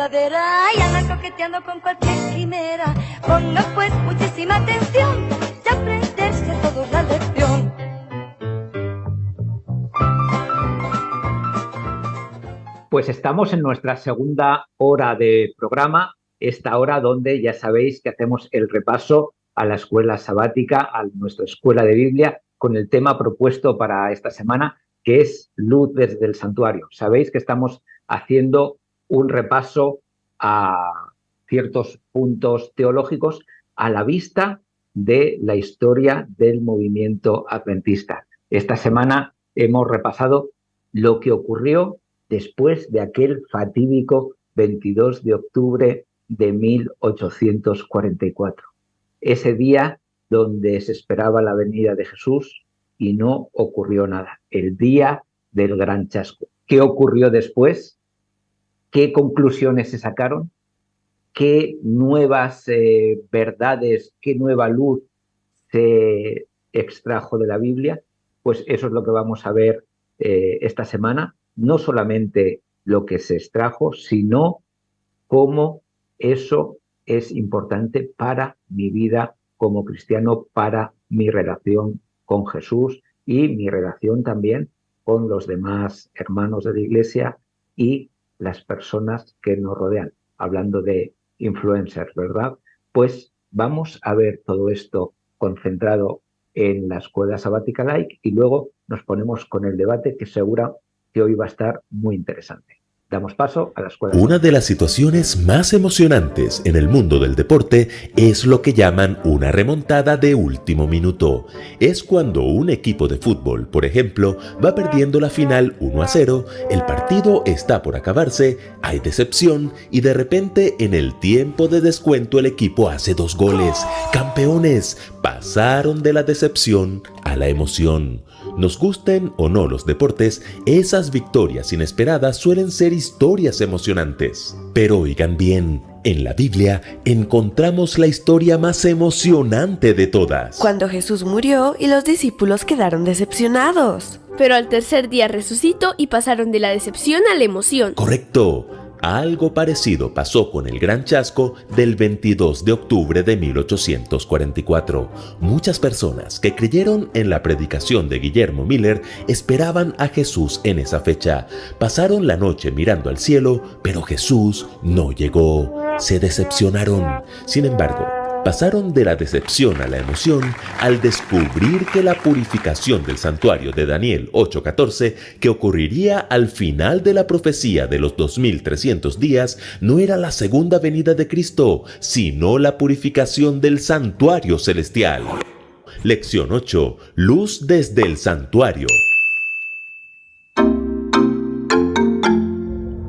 verdadera y andan coqueteando con cualquier quimera. Ponga pues muchísima atención y aprenderse a todos la lección. Pues estamos en nuestra segunda hora de programa, esta hora donde ya sabéis que hacemos el repaso a la escuela sabática, a nuestra escuela de Biblia, con el tema propuesto para esta semana, que es Luz desde el Santuario. Sabéis que estamos haciendo un repaso a ciertos puntos teológicos a la vista de la historia del movimiento adventista. Esta semana hemos repasado lo que ocurrió después de aquel fatídico 22 de octubre de 1844. Ese día donde se esperaba la venida de Jesús y no ocurrió nada. El día del gran chasco. ¿Qué ocurrió después? ¿Qué conclusiones se sacaron? ¿Qué nuevas verdades, qué nueva luz se extrajo de la Biblia? Pues eso es lo que vamos a ver esta semana. No solamente lo que se extrajo, sino cómo eso es importante para mi vida como cristiano, para mi relación con Jesús y mi relación también con los demás hermanos de la Iglesia y las personas que nos rodean. Hablando de influencers, ¿verdad? Pues vamos a ver todo esto concentrado en la Escuela Sabática Like y luego nos ponemos con el debate que seguro que hoy va a estar muy interesante. Damos paso a la escuela. Una de las situaciones más emocionantes en el mundo del deporte es lo que llaman una remontada de último minuto. Es cuando un equipo de fútbol, por ejemplo, va perdiendo la final 1-0, el partido está por acabarse, hay decepción y de repente en el tiempo de descuento el equipo hace 2 goles. ¡Campeones! Pasaron de la decepción a la emoción. Nos gusten o no los deportes, esas victorias inesperadas suelen ser historias emocionantes. Pero oigan bien, en la Biblia encontramos la historia más emocionante de todas. Cuando Jesús murió y los discípulos quedaron decepcionados. Pero al tercer día resucitó y pasaron de la decepción a la emoción. Correcto. Algo parecido pasó con el gran chasco del 22 de octubre de 1844. Muchas personas que creyeron en la predicación de Guillermo Miller esperaban a Jesús en esa fecha. Pasaron la noche mirando al cielo, pero Jesús no llegó. Se decepcionaron. Sin embargo, pasaron de la decepción a la emoción al descubrir que la purificación del santuario de Daniel 8:14, que ocurriría al final de la profecía de los 2300 días, no era la segunda venida de Cristo, sino la purificación del santuario celestial. Lección 8. Luz desde el santuario.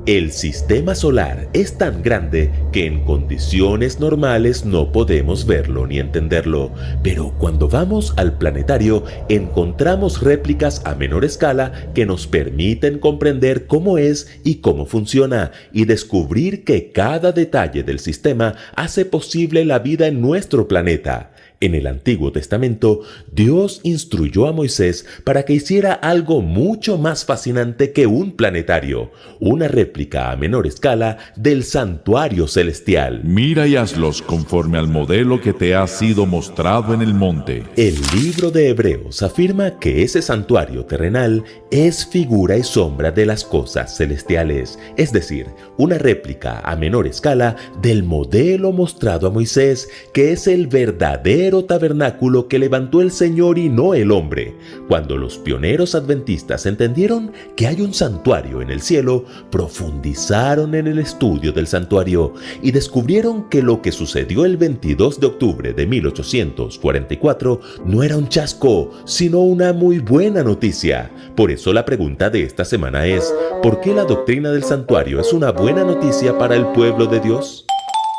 El sistema solar es tan grande que en condiciones normales no podemos verlo ni entenderlo, pero cuando vamos al planetario encontramos réplicas a menor escala que nos permiten comprender cómo es y cómo funciona y descubrir que cada detalle del sistema hace posible la vida en nuestro planeta. En el Antiguo Testamento, Dios instruyó a Moisés para que hiciera algo mucho más fascinante que un planetario, una réplica a menor escala del santuario celestial. Mira y hazlos conforme al modelo que te ha sido mostrado en el monte. El libro de Hebreos afirma que ese santuario terrenal es figura y sombra de las cosas celestiales, es decir, una réplica a menor escala del modelo mostrado a Moisés, que es el verdadero tabernáculo que levantó el Señor y no el hombre. Cuando los pioneros adventistas entendieron que hay un santuario en el cielo, profundizaron en el estudio del santuario y descubrieron que lo que sucedió el 22 de octubre de 1844 no era un chasco, sino una muy buena noticia. Por eso la pregunta de esta semana es: ¿por qué la doctrina del santuario es una buena noticia para el pueblo de Dios?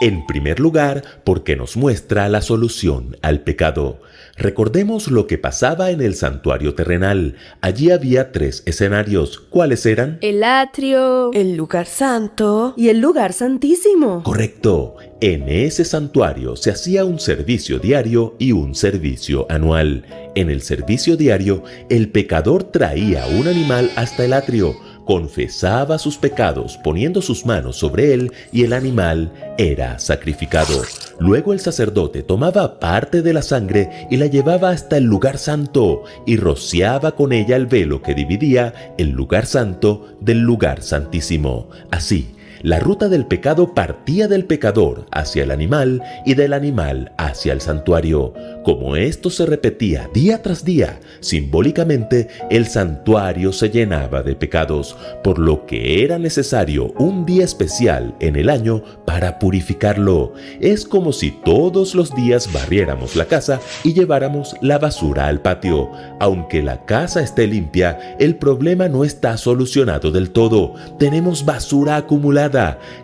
En primer lugar, porque nos muestra la solución al pecado. Recordemos lo que pasaba en el santuario terrenal. Allí había 3 escenarios. ¿Cuáles eran? El atrio, El lugar santo y el lugar santísimo. Correcto. En ese santuario se hacía un servicio diario y un servicio anual. En el servicio diario, el pecador traía un animal hasta el atrio. confesaba sus pecados poniendo sus manos sobre él y el animal era sacrificado. Luego el sacerdote tomaba parte de la sangre y la llevaba hasta el lugar santo y rociaba con ella el velo que dividía el lugar santo del lugar santísimo. Así, la ruta del pecado partía del pecador hacia el animal y del animal hacia el santuario. Como esto se repetía día tras día, simbólicamente el santuario se llenaba de pecados, por lo que era necesario un día especial en el año para purificarlo. Es como si todos los días barriéramos la casa y lleváramos la basura al patio. Aunque la casa esté limpia, el problema no está solucionado del todo. Tenemos basura acumulada.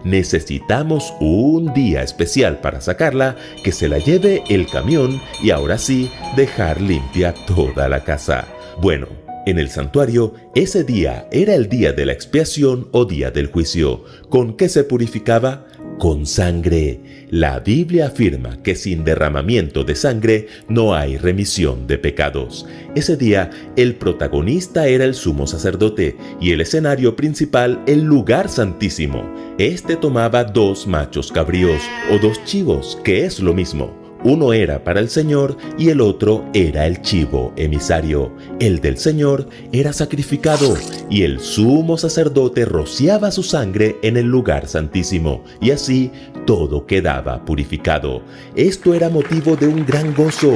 Necesitamos un día especial para sacarla, que se la lleve el camión y ahora sí dejar limpia toda la casa. Bueno, en el santuario, ese día era el día de la expiación o día del juicio. ¿Con qué se purificaba? Con sangre. La Biblia afirma que sin derramamiento de sangre no hay remisión de pecados. Ese día, el protagonista era el sumo sacerdote y el escenario principal el lugar santísimo. Este tomaba 2 machos cabríos o 2 chivos, que es lo mismo. Uno era para el Señor y el otro era el chivo emisario. El del Señor era sacrificado y el sumo sacerdote rociaba su sangre en el lugar santísimo y así todo quedaba purificado. Esto era motivo de un gran gozo.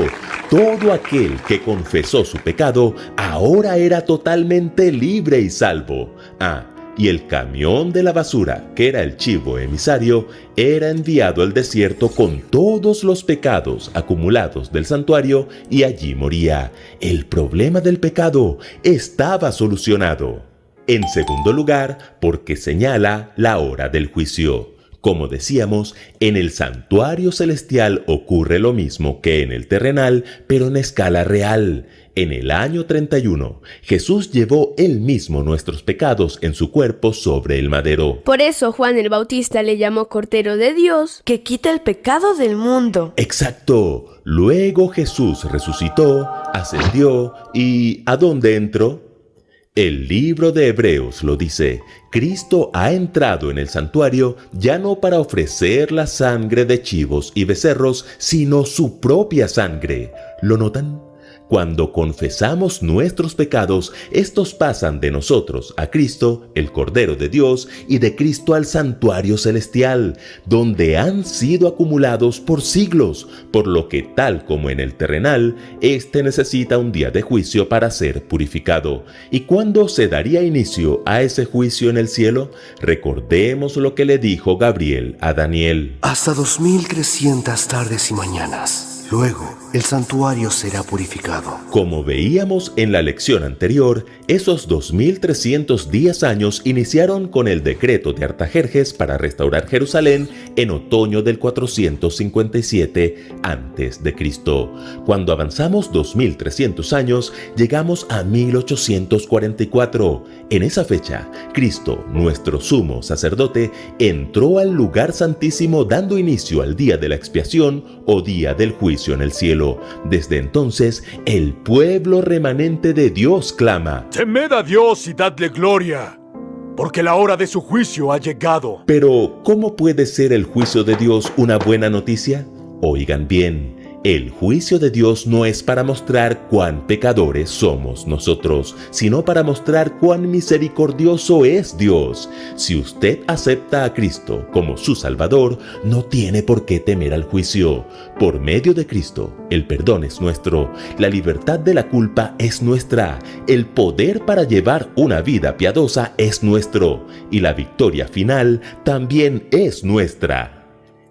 Todo aquel que confesó su pecado ahora era totalmente libre y salvo. Y el camión de la basura, que era el chivo emisario, era enviado al desierto con todos los pecados acumulados del santuario y allí moría. El problema del pecado estaba solucionado. En segundo lugar, porque señala la hora del juicio. Como decíamos, en el santuario celestial ocurre lo mismo que en el terrenal, pero en escala real. En el año 31, Jesús llevó él mismo nuestros pecados en su cuerpo sobre el madero. Por eso Juan el Bautista le llamó Cordero de Dios, que quita el pecado del mundo. Exacto. Luego Jesús resucitó, ascendió y ¿a dónde entró? El libro de Hebreos lo dice. Cristo ha entrado en el santuario ya no para ofrecer la sangre de chivos y becerros, sino su propia sangre. ¿Lo notan? Cuando confesamos nuestros pecados, estos pasan de nosotros a Cristo, el Cordero de Dios, y de Cristo al santuario celestial, donde han sido acumulados por siglos, por lo que tal como en el terrenal, este necesita un día de juicio para ser purificado. ¿Y cuándo se daría inicio a ese juicio en el cielo? Recordemos lo que le dijo Gabriel a Daniel. Hasta 2300 tardes y mañanas. Luego, el santuario será purificado. Como veíamos en la lección anterior, esos 2310 años iniciaron con el decreto de Artajerjes para restaurar Jerusalén en otoño del 457 a.C. Cuando avanzamos 2300 años, llegamos a 1844. En esa fecha, Cristo, nuestro sumo sacerdote, entró al lugar santísimo dando inicio al día de la expiación o día del juicio en el cielo. Desde entonces, el pueblo remanente de Dios clama: «Temed a Dios y dadle gloria, porque la hora de su juicio ha llegado». Pero, ¿cómo puede ser el juicio de Dios una buena noticia? Oigan bien. El juicio de Dios no es para mostrar cuán pecadores somos nosotros, sino para mostrar cuán misericordioso es Dios. Si usted acepta a Cristo como su Salvador, no tiene por qué temer al juicio. Por medio de Cristo, el perdón es nuestro, la libertad de la culpa es nuestra, el poder para llevar una vida piadosa es nuestro, y la victoria final también es nuestra.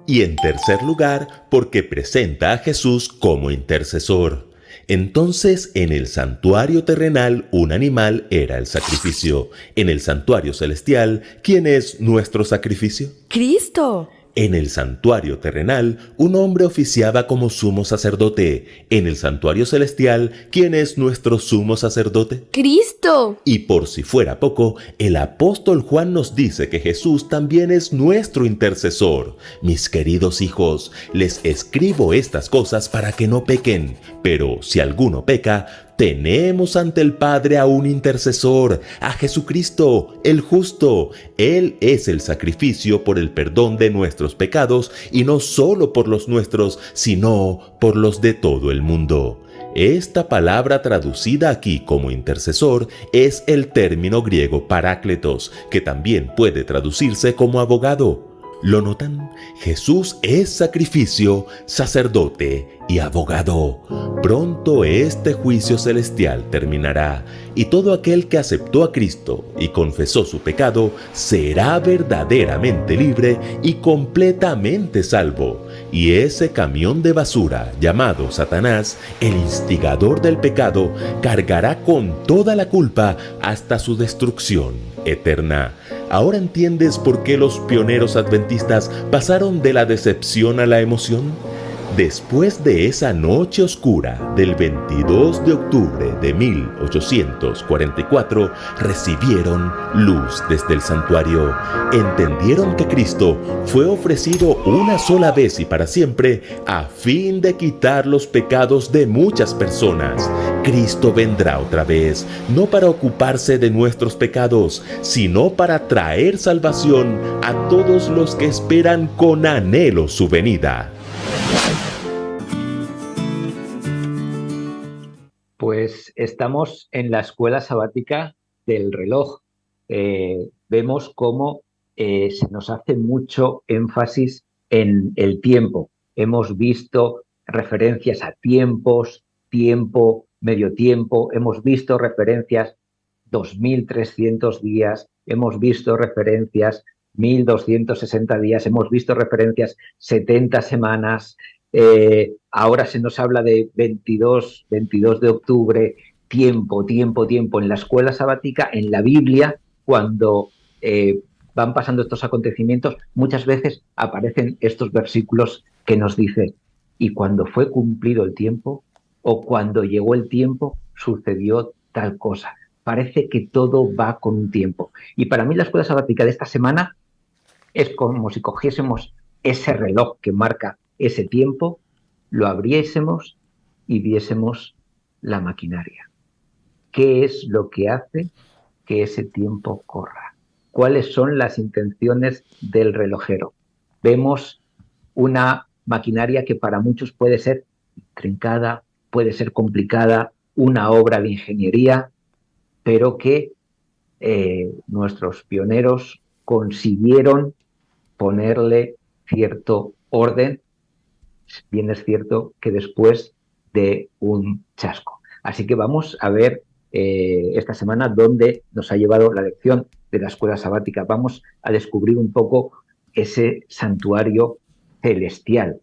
Y en tercer lugar, porque presenta a Jesús como intercesor. Entonces, en el santuario terrenal, un animal era el sacrificio. En el santuario celestial, ¿quién es nuestro sacrificio? ¡Cristo! En el santuario terrenal, un hombre oficiaba como sumo sacerdote. En el santuario celestial, ¿quién es nuestro sumo sacerdote? ¡Cristo! Y por si fuera poco, el apóstol Juan nos dice que Jesús también es nuestro intercesor. Mis queridos hijos, les escribo estas cosas para que no pequen, pero si alguno peca, Tenemos ante el Padre a un intercesor, a Jesucristo, el justo. Él es el sacrificio por el perdón de nuestros pecados, y no solo por los nuestros, sino por los de todo el mundo. Esta palabra traducida aquí como intercesor es el término griego parácletos, que también puede traducirse como abogado. ¿Lo notan? Jesús es sacrificio, sacerdote y abogado. Pronto este juicio celestial terminará, y todo aquel que aceptó a Cristo y confesó su pecado será verdaderamente libre y completamente salvo. Y ese camión de basura llamado Satanás, el instigador del pecado, cargará con toda la culpa hasta su destrucción eterna. ¿Ahora entiendes por qué los pioneros adventistas pasaron de la decepción a la emoción? Después de esa noche oscura del 22 de octubre de 1844, recibieron luz desde el santuario. Entendieron que Cristo fue ofrecido una sola vez y para siempre a fin de quitar los pecados de muchas personas. Cristo vendrá otra vez, no para ocuparse de nuestros pecados, sino para traer salvación a todos los que esperan con anhelo su venida. Pues estamos en la escuela sabática del reloj. Vemos cómo se nos hace mucho énfasis en el tiempo. Hemos visto referencias a tiempos, tiempo, medio tiempo. Hemos visto referencias 2.300 días. Hemos visto referencias 1.260 días. Hemos visto referencias 70 semanas. Ahora se nos habla de 22 de octubre, tiempo. En la escuela sabática, en la Biblia, cuando van pasando estos acontecimientos, muchas veces aparecen estos versículos que nos dicen: y cuando fue cumplido el tiempo, o cuando llegó el tiempo, sucedió tal cosa. Parece que todo va con un tiempo. Y para mí la escuela sabática de esta semana es como si cogiésemos ese reloj que marca ese tiempo, lo abriésemos y viésemos la maquinaria. ¿Qué es lo que hace que ese tiempo corra? ¿Cuáles son las intenciones del relojero? Vemos una maquinaria que para muchos puede ser intrincada, puede ser complicada, una obra de ingeniería, pero que nuestros pioneros consiguieron ponerle cierto orden. Bien es cierto que después de un chasco. Así que vamos a ver esta semana dónde nos ha llevado la lección de la escuela sabática. Vamos a descubrir un poco ese santuario celestial,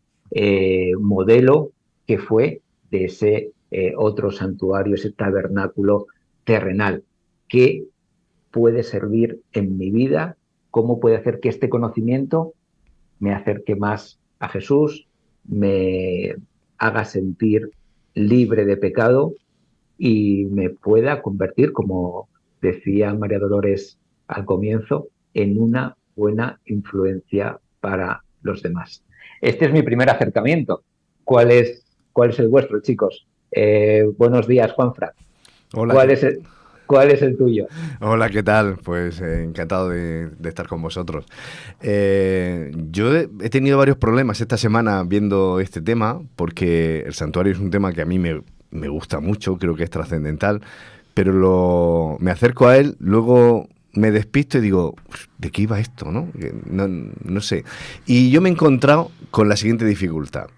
modelo que fue de ese otro santuario, ese tabernáculo terrenal, que puede servir en mi vida, cómo puede hacer que este conocimiento me acerque más a Jesús, me haga sentir libre de pecado y me pueda convertir, como decía María Dolores al comienzo, en una buena influencia para los demás. Este es mi primer acercamiento. ¿Cuál es el vuestro, chicos? Buenos días, Juanfran. Hola. ¿Cuál es el tuyo? Hola, ¿qué tal? Pues encantado de estar con vosotros. Yo he tenido varios problemas esta semana viendo este tema, porque el santuario es un tema que a mí me gusta mucho, creo que es trascendental, pero me acerco a él, luego me despisto y digo, ¿de qué iba esto? No sé. Y yo me he encontrado con la siguiente dificultad.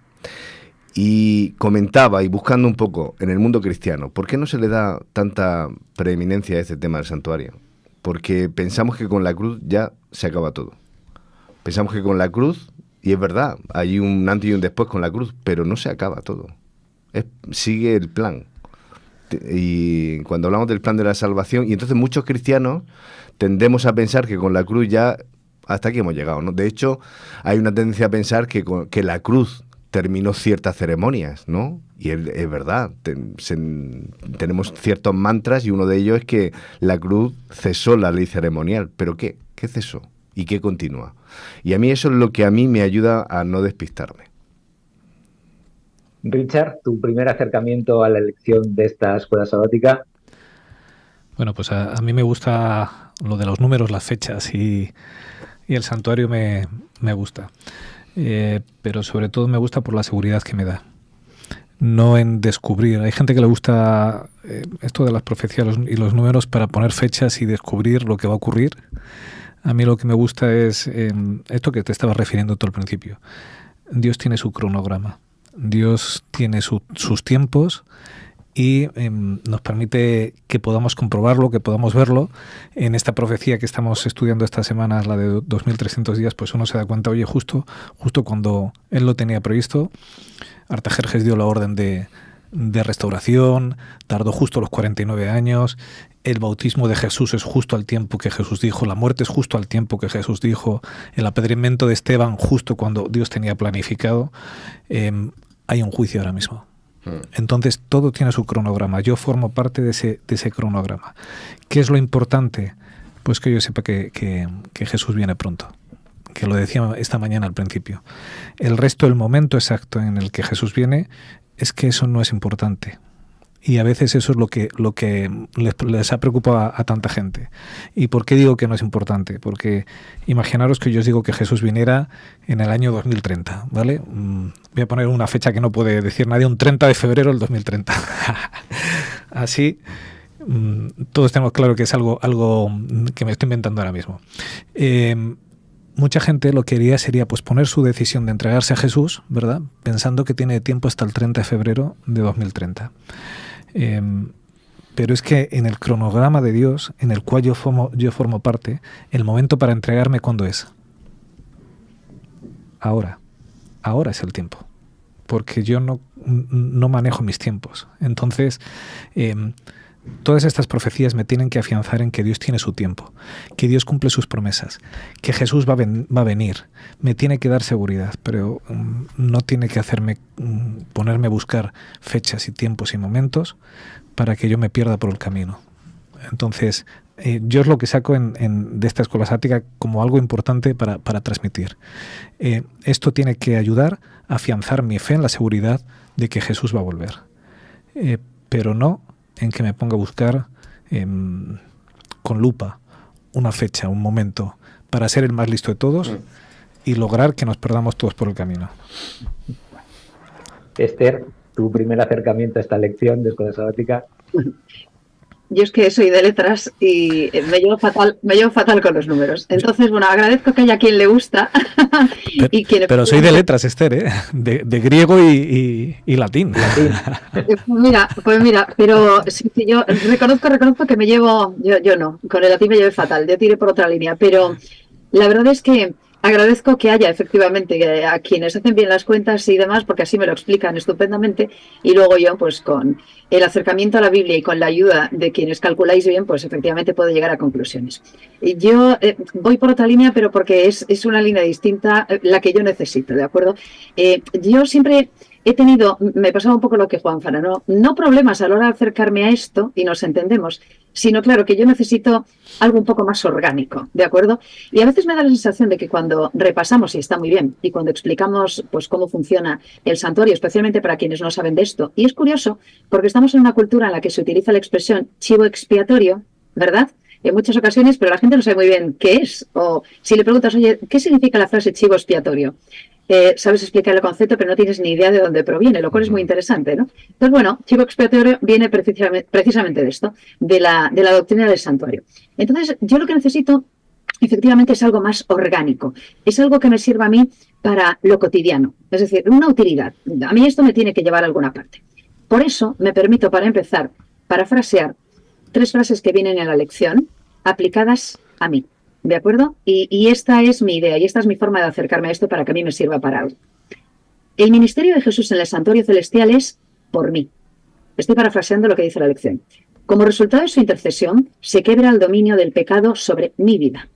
Y comentaba, y buscando un poco en el mundo cristiano, ¿por qué no se le da tanta preeminencia a este tema del santuario? Porque pensamos que con la cruz ya se acaba todo. Pensamos que con la cruz, y es verdad, hay un antes y un después con la cruz, pero no se acaba todo. Sigue el plan. Y cuando hablamos del plan de la salvación, y entonces muchos cristianos tendemos a pensar que con la cruz ya hasta aquí hemos llegado, ¿no? De hecho, hay una tendencia a pensar que la cruz terminó ciertas ceremonias, ¿no? Y es verdad, tenemos ciertos mantras y uno de ellos es que la cruz cesó la ley ceremonial. ¿Pero qué? ¿Qué cesó? ¿Y qué continúa? Y a mí eso es lo que a mí me ayuda a no despistarme. Richard, tu primer acercamiento a la elección de esta escuela sabática. Bueno, pues a mí me gusta lo de los números, las fechas y el santuario me gusta. Pero sobre todo me gusta por la seguridad que me da. No en descubrir. Hay gente que le gusta esto de las profecías y los números para poner fechas y descubrir lo que va a ocurrir. A mí lo que me gusta es esto que te estaba refiriendo tú al principio. Dios tiene su cronograma. Dios tiene sus tiempos y nos permite que podamos comprobarlo, que podamos verlo. En esta profecía que estamos estudiando esta semana, la de 2300 días, pues uno se da cuenta, oye, justo cuando él lo tenía previsto, Artajerjes dio la orden de restauración, tardó justo los 49 años, el bautismo de Jesús es justo al tiempo que Jesús dijo, la muerte es justo al tiempo que Jesús dijo, el apedreamiento de Esteban justo cuando Dios tenía planificado. Hay un juicio ahora mismo. Entonces todo tiene su cronograma. Yo formo parte de ese cronograma. ¿Qué es lo importante? Pues que yo sepa que Jesús viene pronto, que lo decía esta mañana al principio. El resto, el momento exacto en el que Jesús viene, es que eso no es importante. Y a veces eso es lo que les ha preocupado a tanta gente. ¿Y por qué digo que no es importante? Porque imaginaros que yo os digo que Jesús viniera en el año 2030, ¿vale? Voy a poner una fecha que no puede decir nadie, un 30 de febrero del 2030. Así, todos tenemos claro que es algo que me estoy inventando ahora mismo. Mucha gente lo que haría sería pues poner su decisión de entregarse a Jesús, ¿verdad? Pensando que tiene tiempo hasta el 30 de febrero de 2030. Pero es que en el cronograma de Dios, en el cual yo formo parte, el momento para entregarme, ¿cuándo es? Ahora es el tiempo, porque yo no manejo mis tiempos. Entonces, todas estas profecías me tienen que afianzar en que Dios tiene su tiempo, que Dios cumple sus promesas, que Jesús va a venir. Me tiene que dar seguridad, pero no tiene que hacerme ponerme a buscar fechas y tiempos y momentos para que yo me pierda por el camino. Entonces, yo es lo que saco de esta escuela sabática como algo importante para transmitir. Esto tiene que ayudar a afianzar mi fe en la seguridad de que Jesús va a volver. Pero no en que me ponga a buscar con lupa una fecha, un momento, para ser el más listo de todos y lograr que nos perdamos todos por el camino. Esther, tu primer acercamiento a esta lección de escuela sabática. Yo es que soy de letras y me llevo fatal con los números. Entonces, bueno, agradezco que haya quien le gusta. Pero soy de letras, Esther, de griego y latín. Pues mira, pero sí, yo reconozco que me llevo, yo no, con el latín me llevo fatal, yo tiré por otra línea, pero la verdad es que agradezco que haya efectivamente a quienes hacen bien las cuentas y demás, porque así me lo explican estupendamente, y luego yo, pues con el acercamiento a la Biblia y con la ayuda de quienes calculáis bien, pues efectivamente puedo llegar a conclusiones. Yo voy por otra línea, pero porque es una línea distinta la que yo necesito, ¿de acuerdo? Yo siempre he tenido, me pasaba un poco lo que Juan Fana, no problemas a la hora de acercarme a esto, y nos entendemos, sino claro que yo necesito algo un poco más orgánico, ¿de acuerdo? Y a veces me da la sensación de que cuando repasamos, y está muy bien, y cuando explicamos pues cómo funciona el santuario, especialmente para quienes no saben de esto, y es curioso, porque estamos en una cultura en la que se utiliza la expresión chivo expiatorio, ¿verdad?, en muchas ocasiones, pero la gente no sabe muy bien qué es, o si le preguntas, oye, ¿qué significa la frase chivo expiatorio? Sabes explicar el concepto, pero no tienes ni idea de dónde proviene, lo cual es muy interesante, ¿no? Entonces, bueno, chivo expiatorio viene precisamente de esto, de la doctrina del santuario. Entonces, yo lo que necesito, efectivamente, es algo más orgánico, es algo que me sirva a mí para lo cotidiano, es decir, una utilidad. A mí esto me tiene que llevar a alguna parte. Por eso me permito, para empezar, parafrasear 3 frases que vienen en la lección aplicadas a mí. ¿De acuerdo? Y esta es mi idea y esta es mi forma de acercarme a esto para que a mí me sirva para algo. El ministerio de Jesús en el santuario celestial es por mí. Estoy parafraseando lo que dice la lección. Como resultado de su intercesión, se quebra el dominio del pecado sobre mi vida.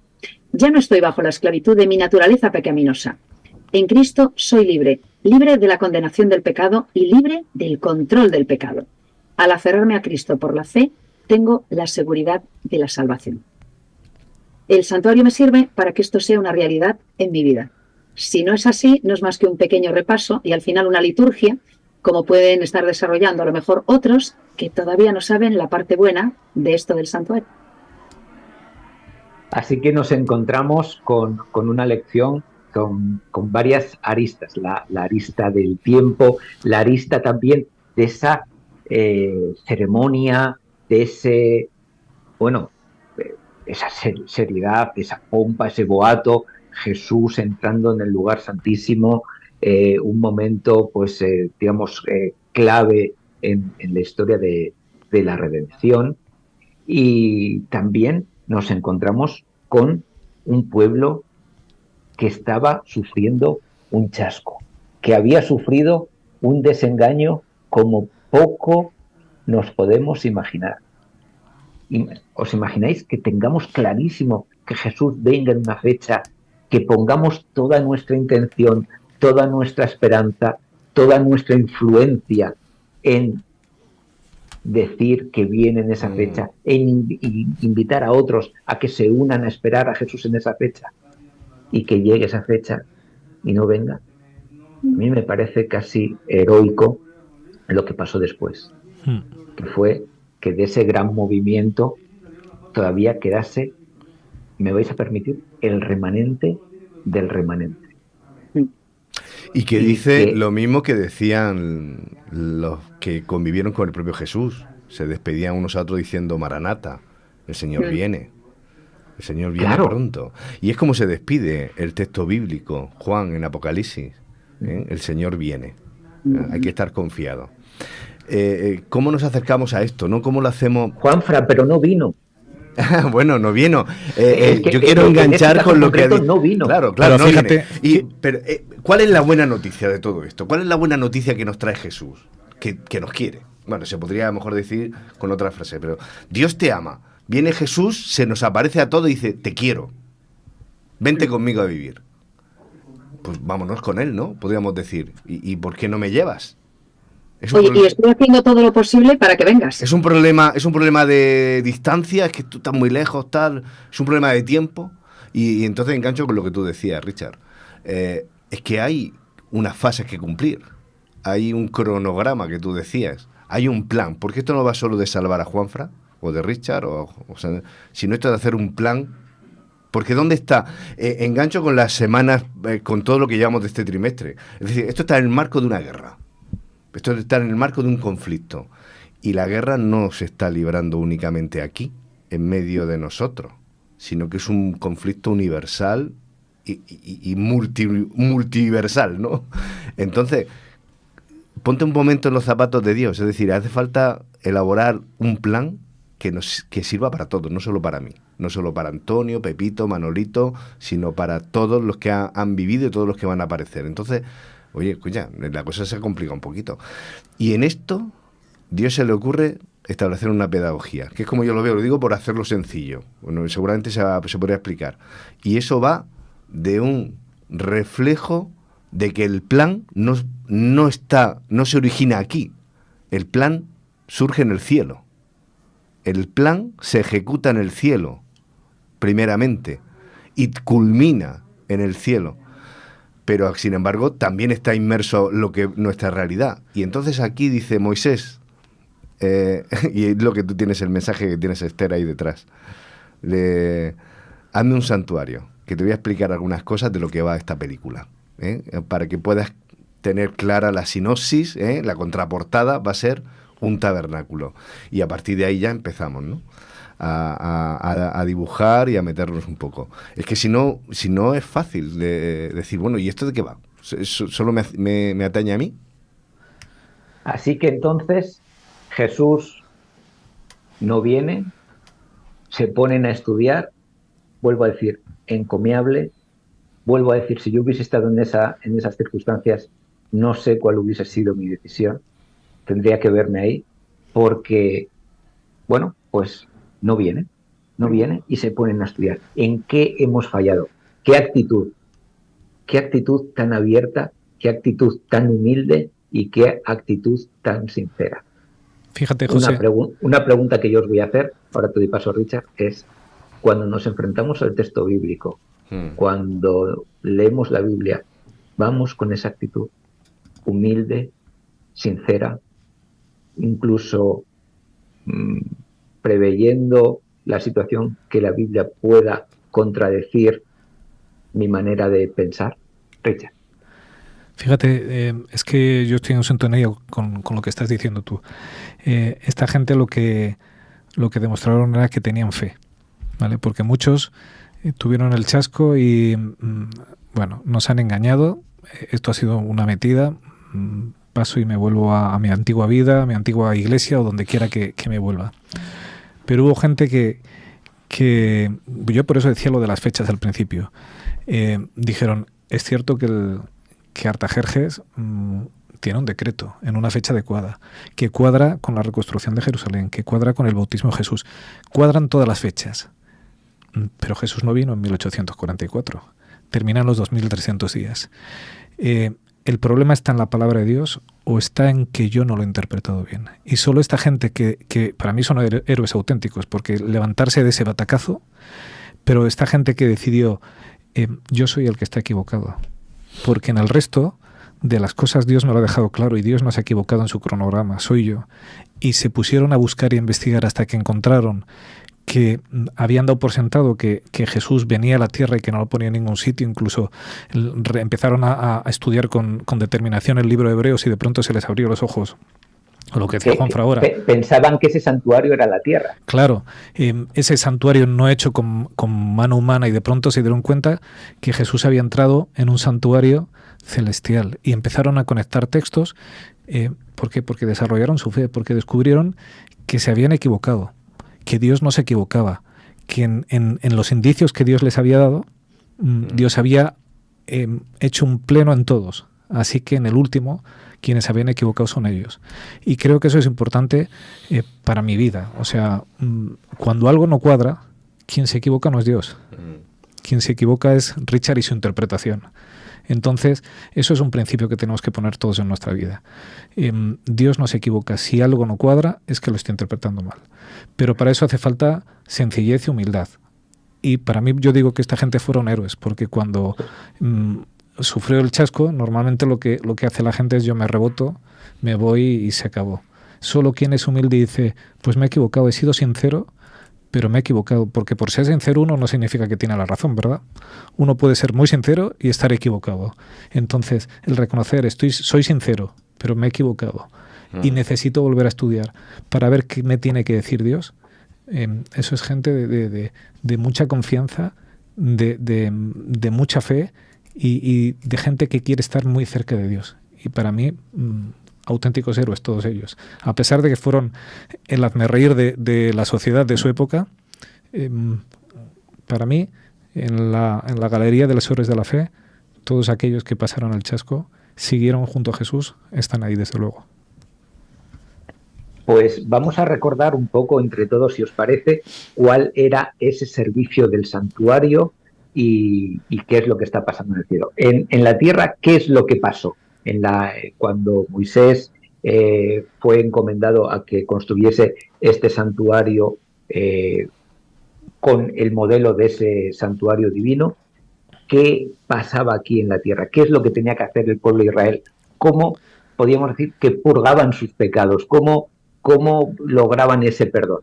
Ya no estoy bajo la esclavitud de mi naturaleza pecaminosa. En Cristo soy libre, libre de la condenación del pecado y libre del control del pecado. Al aferrarme a Cristo por la fe, tengo la seguridad de la salvación. El santuario me sirve para que esto sea una realidad en mi vida. Si no es así, no es más que un pequeño repaso y al final una liturgia como pueden estar desarrollando a lo mejor otros que todavía no saben la parte buena de esto del santuario. Así que nos encontramos con una lección con varias aristas, la arista del tiempo, la arista también de esa ceremonia, de ese, bueno, esa seriedad, esa pompa, ese boato, Jesús entrando en el lugar santísimo, un momento, pues, digamos, clave en la historia de la redención. Y también nos encontramos con un pueblo que estaba sufriendo un chasco, que había sufrido un desengaño como poco nos podemos imaginar. ¿Os imagináis que tengamos clarísimo que Jesús venga en una fecha, que pongamos toda nuestra intención, toda nuestra esperanza, toda nuestra influencia en decir que viene en esa fecha, en invitar a otros a que se unan a esperar a Jesús en esa fecha, y que llegue esa fecha y no venga? A mí me parece casi heroico lo que pasó después, que fue que de ese gran movimiento todavía quedase, me vais a permitir, el remanente del remanente. Y que dice lo mismo que decían los que convivieron con el propio Jesús. Se despedían unos a otros diciendo: Maranata, el Señor viene. El Señor viene pronto. Y es como se despide el texto bíblico, Juan, en Apocalipsis. El Señor viene. Hay que estar confiado. ¿Cómo nos acercamos a esto, no? ¿Cómo lo hacemos? Juanfra, pero no vino. Bueno, no vino. Yo quiero enganchar con lo que no vino. Claro, pero no fíjate. Pero ¿cuál es la buena noticia de todo esto? ¿Cuál es la buena noticia que nos trae Jesús? Que nos quiere. Bueno, se podría a lo mejor decir con otra frase, pero Dios te ama. Viene Jesús, se nos aparece a todos y dice: te quiero. Vente conmigo a vivir. Pues vámonos con él, ¿no? Podríamos decir. ¿Y por qué no me llevas? Oye, y estoy haciendo todo lo posible para que vengas. Es un problema de distancia, es que tú estás muy lejos, tal. Es un problema de tiempo. Y entonces engancho con lo que tú decías, Richard. Es que hay unas fases que cumplir. Hay un cronograma que tú decías. Hay un plan. Porque esto no va solo de salvar a Juanfra o de Richard, sino esto de hacer un plan. Porque ¿dónde está? Engancho con las semanas, con todo lo que llevamos de este trimestre. Es decir, esto está en el marco de una guerra. Esto está en el marco de un conflicto. Y la guerra no se está librando únicamente aquí, en medio de nosotros, sino que es un conflicto universal y multiversal, ¿no? Entonces, ponte un momento en los zapatos de Dios. Es decir, hace falta elaborar un plan que sirva para todos, no solo para mí. No solo para Antonio, Pepito, Manolito, sino para todos los que han vivido y todos los que van a aparecer. Entonces, oye, escucha, la cosa se complica un poquito. Y en esto, Dios se le ocurre establecer una pedagogía, que es como yo lo veo, lo digo por hacerlo sencillo. Bueno, seguramente se podría explicar. Y eso va de un reflejo de que el plan no se origina aquí. El plan surge en el cielo. El plan se ejecuta en el cielo, primeramente, y culmina en el cielo. Pero, sin embargo, también está inmerso nuestra realidad. Y entonces aquí dice Moisés, y es lo que tú tienes, el mensaje que tienes, Esther, ahí detrás. Hazme un santuario, que te voy a explicar algunas cosas de lo que va esta película, para que puedas tener clara la sinopsis, la contraportada va a ser un tabernáculo. Y a partir de ahí ya empezamos, ¿no? A dibujar y a meternos un poco. Es que si no es fácil de decir, bueno, ¿y esto de qué va? ¿Solo me atañe a mí? Así que entonces Jesús no viene, se ponen a estudiar, vuelvo a decir, encomiable, vuelvo a decir, si yo hubiese estado en esas circunstancias, no sé cuál hubiese sido mi decisión, tendría que verme ahí, porque, bueno, pues no viene y se ponen a estudiar. ¿En qué hemos fallado? ¿Qué actitud? ¿Qué actitud tan abierta? ¿Qué actitud tan humilde? ¿Y qué actitud tan sincera? Fíjate, José. Una pregunta que yo os voy a hacer, ahora te doy paso, Richard, es: cuando nos enfrentamos al texto bíblico, cuando leemos la Biblia, ¿vamos con esa actitud humilde, sincera, incluso preveyendo la situación que la Biblia pueda contradecir mi manera de pensar. Richard. Fíjate, es que yo estoy en sintonía con lo que estás diciendo tú. Esta gente lo que demostraron era que tenían fe, ¿vale? Porque muchos tuvieron el chasco y, bueno, nos han engañado. Esto ha sido una metida. Paso y me vuelvo a mi antigua vida, a mi antigua iglesia o donde quiera que me vuelva. Pero hubo gente que yo por eso decía lo de las fechas al principio. Dijeron, es cierto que Artajerjes tiene un decreto en una fecha adecuada, que cuadra con la reconstrucción de Jerusalén, que cuadra con el bautismo de Jesús. Cuadran todas las fechas. Pero Jesús no vino en 1844. Terminan los 2300 días. ¿El problema está en la palabra de Dios o está en que yo no lo he interpretado bien? Y solo esta gente que para mí son héroes auténticos, porque levantarse de ese batacazo, pero esta gente que decidió, yo soy el que está equivocado, porque en el resto de las cosas Dios me lo ha dejado claro y Dios no se ha equivocado en su cronograma, soy yo. Y se pusieron a buscar y a investigar hasta que encontraron que habían dado por sentado que Jesús venía a la tierra y que no lo ponía en ningún sitio. Incluso empezaron a estudiar con determinación el libro de Hebreos y de pronto se les abrió los ojos. O lo que decía Juanfra ahora. Pensaban que ese santuario era la tierra. Claro, ese santuario no hecho con mano humana, y de pronto se dieron cuenta que Jesús había entrado en un santuario celestial y empezaron a conectar textos. ¿Por qué? Porque desarrollaron su fe, porque descubrieron que se habían equivocado, que Dios no se equivocaba, que en los indicios que Dios les había dado, Dios había hecho un pleno en todos. Así que en el último, quienes habían equivocado son ellos. Y creo que eso es importante para mi vida. O sea, cuando algo no cuadra, quien se equivoca no es Dios. Quien se equivoca es Richard y su interpretación. Entonces, eso es un principio que tenemos que poner todos en nuestra vida. Dios no se equivoca. Si algo no cuadra, es que lo está interpretando mal. Pero para eso hace falta sencillez y humildad. Y para mí, yo digo que esta gente fueron héroes, porque cuando sufrió el chasco, normalmente lo que hace la gente es yo me reboto, me voy y se acabó. Solo quien es humilde dice, pues me he equivocado, he sido sincero, pero me he equivocado, porque por ser sincero uno no significa que tiene la razón, ¿verdad? Uno puede ser muy sincero y estar equivocado. Entonces, el reconocer, soy sincero, pero me he equivocado y necesito volver a estudiar para ver qué me tiene que decir Dios. Eso es gente de mucha confianza, de mucha fe y de gente que quiere estar muy cerca de Dios. Y para mí, auténticos héroes todos ellos. A pesar de que fueron el hazmerreír de la sociedad de su época, para mí, en la galería de los héroes de la fe, todos aquellos que pasaron el chasco, siguieron junto a Jesús, están ahí desde luego. Pues vamos a recordar un poco entre todos, si os parece, cuál era ese servicio del santuario y qué es lo que está pasando en el cielo. En la tierra, ¿qué es lo que pasó? Cuando Moisés fue encomendado a que construyese este santuario con el modelo de ese santuario divino, ¿qué pasaba aquí en la tierra? ¿Qué es lo que tenía que hacer el pueblo de Israel? ¿Cómo podíamos decir que purgaban sus pecados? ¿Cómo lograban ese perdón?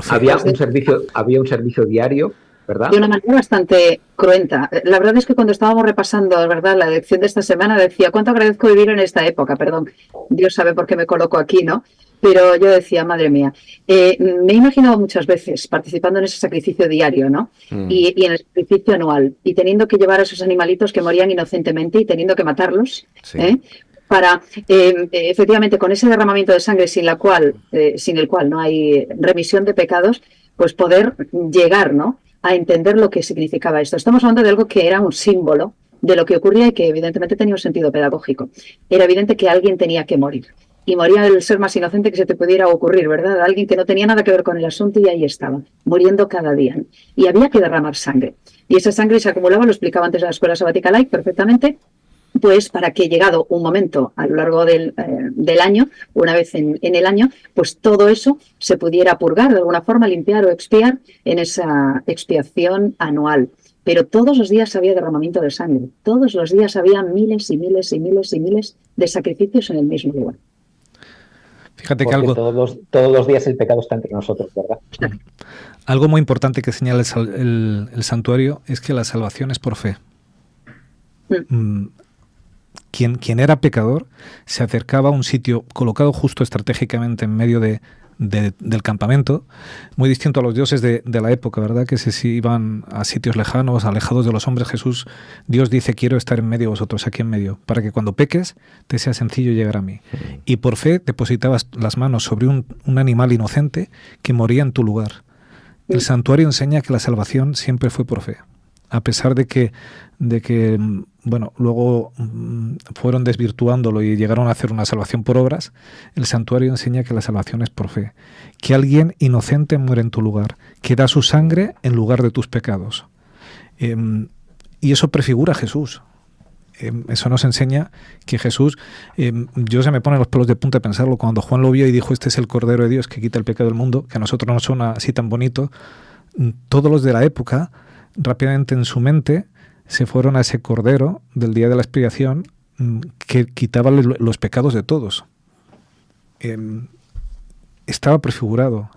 Había un servicio diario, ¿verdad? De una manera bastante cruenta. La verdad es que cuando estábamos repasando, ¿verdad?, la lección de esta semana, decía, ¿cuánto agradezco vivir en esta época? Perdón, Dios sabe por qué me coloco aquí, ¿no? Pero yo decía, madre mía, me he imaginado muchas veces participando en ese sacrificio diario, ¿no? Y en el sacrificio anual, y teniendo que llevar a esos animalitos que morían inocentemente y teniendo que matarlos, sí. Para, efectivamente, con ese derramamiento de sangre sin el cual no hay remisión de pecados, pues poder llegar, ¿no?, a entender lo que significaba esto. Estamos hablando de algo que era un símbolo de lo que ocurría y que evidentemente tenía un sentido pedagógico. Era evidente que alguien tenía que morir. Y moría el ser más inocente que se te pudiera ocurrir, ¿verdad? Alguien que no tenía nada que ver con el asunto y ahí estaba, muriendo cada día. Y había que derramar sangre. Y esa sangre se acumulaba, lo explicaba antes en la Escuela Sabática Light perfectamente, pues para que llegado un momento a lo largo del año, una vez en el año, pues todo eso se pudiera purgar de alguna forma, limpiar o expiar en esa expiación anual. pero todos los días había derramamiento de sangre, todos los días había miles y miles y miles y miles de sacrificios en el mismo lugar. Fíjate que Porque todos los días el pecado está entre nosotros, ¿verdad? Algo muy importante que señala el santuario es que la salvación es por fe. Quien era pecador se acercaba a un sitio colocado justo estratégicamente en medio del campamento, muy distinto a los dioses de la época, ¿verdad? Que se iban a sitios lejanos, alejados de los hombres. Dios dice, quiero estar en medio de vosotros, aquí en medio, para que cuando peques te sea sencillo llegar a mí. Y por fe depositabas las manos sobre un animal inocente que moría en tu lugar. El santuario enseña que la salvación siempre fue por fe. A pesar de que bueno, luego fueron desvirtuándolo y llegaron a hacer una salvación por obras, el santuario enseña que la salvación es por fe. Que alguien inocente muere en tu lugar, que da su sangre en lugar de tus pecados. Y eso prefigura a Jesús. Eso nos enseña que Jesús, yo se me ponen los pelos de punta de pensarlo, cuando Juan lo vio y dijo, este es el Cordero de Dios que quita el pecado del mundo, que a nosotros nos suena así tan bonito, todos los de la época rápidamente en su mente se fueron a ese cordero del día de la expiación que quitaba los pecados de todos. Estaba prefigurado.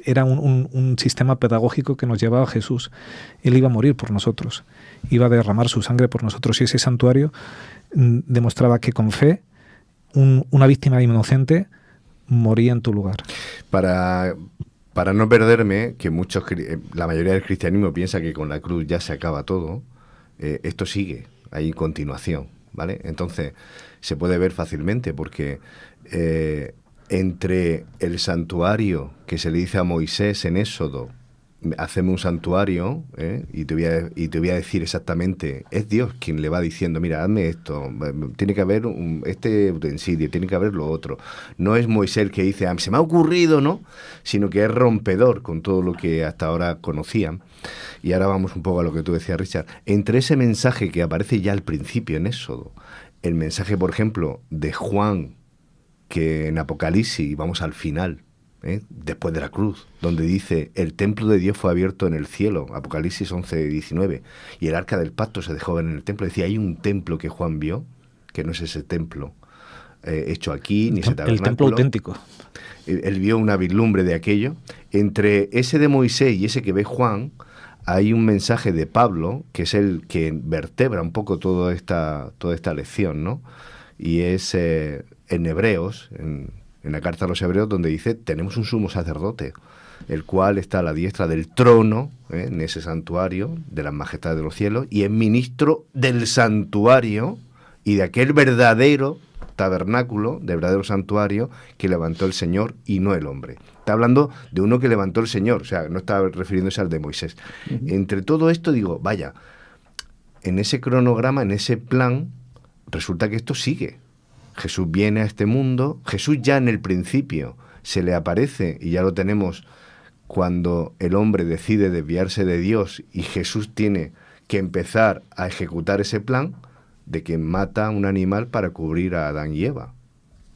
Era un sistema pedagógico que nos llevaba a Jesús. Él iba a morir por nosotros. Iba a derramar su sangre por nosotros. Y ese santuario demostraba que con fe una víctima inocente moría en tu lugar. Para no perderme, que la mayoría del cristianismo piensa que con la cruz ya se acaba todo, esto sigue, hay continuación, ¿vale? Entonces, se puede ver fácilmente porque entre el santuario que se le dice a Moisés en Éxodo, hazme un santuario, y te voy a decir exactamente, es Dios quien le va diciendo, mira, hazme esto, tiene que haber este utensilio, tiene que haber lo otro. No es Moisés el que dice, se me ha ocurrido, ¿no? Sino que es rompedor con todo lo que hasta ahora conocían. Y ahora vamos un poco a lo que tú decías, Richard. Entre ese mensaje que aparece ya al principio en Éxodo, el mensaje, por ejemplo, de Juan, que en Apocalipsis, vamos al final, después de la cruz, donde dice, el templo de Dios fue abierto en el cielo, Apocalipsis 11:19, y el arca del pacto se dejó ver en el templo. Decía, hay un templo que Juan vio, que no es ese templo hecho aquí, ni ese tabernáculo. El templo auténtico. Él vio una vislumbre de aquello. Entre ese de Moisés y ese que ve Juan, hay un mensaje de Pablo, que es el que vertebra un poco toda esta lección, ¿no? Y es en Hebreos, en la carta a los Hebreos, donde dice, tenemos un sumo sacerdote, el cual está a la diestra del trono, en ese santuario de las majestades de los cielos, y es ministro del santuario y de aquel verdadero tabernáculo, del verdadero santuario que levantó el Señor y no el hombre. Está hablando de uno que levantó el Señor, o sea, no está refiriéndose al de Moisés. Entre todo esto digo, vaya, en ese cronograma, en ese plan, resulta que esto sigue. Jesús viene a este mundo, Jesús ya en el principio se le aparece, y ya lo tenemos cuando el hombre decide desviarse de Dios y Jesús tiene que empezar a ejecutar ese plan de que mata un animal para cubrir a Adán y Eva.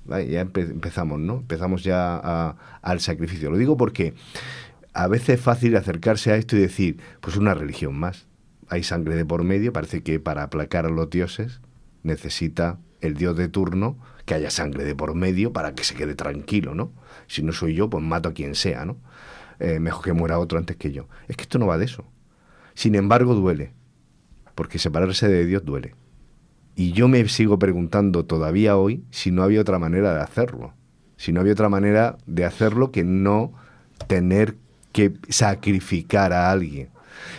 ¿Vale? Ya empezamos, ¿no? Empezamos ya al sacrificio. Lo digo porque a veces es fácil acercarse a esto y decir, pues una religión más. Hay sangre de por medio, parece que para aplacar a los dioses necesita el dios de turno que haya sangre de por medio para que se quede tranquilo, ¿no? Si no soy yo, pues mato a quien sea, ¿no? Mejor que muera otro antes que yo. Es que esto no va de eso. Sin embargo, duele, porque separarse de Dios duele. Y yo me sigo preguntando todavía hoy si no había otra manera de hacerlo. Si no había otra manera de hacerlo que no tener que sacrificar a alguien.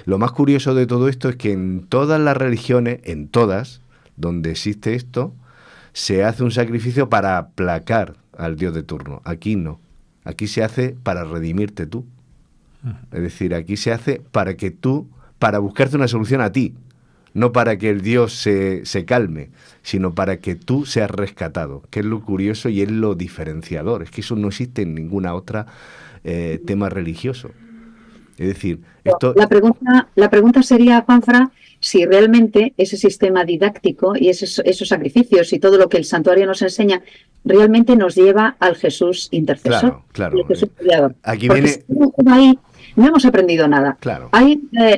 Lo más curioso de todo esto es que en todas las religiones, en todas, donde existe esto, se hace un sacrificio para aplacar al dios de turno. Aquí no. Aquí se hace para redimirte tú. Es decir, aquí se hace para buscarte una solución a ti. No para que el Dios se calme, sino para que tú seas rescatado, que es lo curioso y es lo diferenciador. Es que eso no existe en ninguna otra tema religioso. Es decir, esto... La pregunta sería, Juanfra, si realmente ese sistema didáctico y esos sacrificios y todo lo que el santuario nos enseña realmente nos lleva al Jesús intercesor. Claro. Jesús creador. Aquí porque viene... si ahí no hemos aprendido nada. Claro.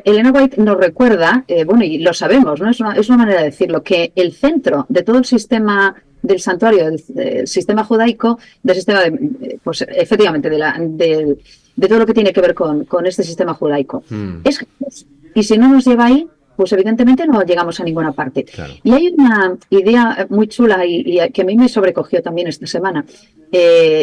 Elena White nos recuerda, bueno, y lo sabemos, ¿no? Es una manera de decirlo, que el centro de todo el sistema del santuario, del sistema judaico, del sistema pues efectivamente de todo lo que tiene que ver con este sistema judaico, es Jesús. Y si no nos lleva ahí, pues evidentemente no llegamos a ninguna parte. Claro. Y hay una idea muy chula y que a mí me sobrecogió también esta semana,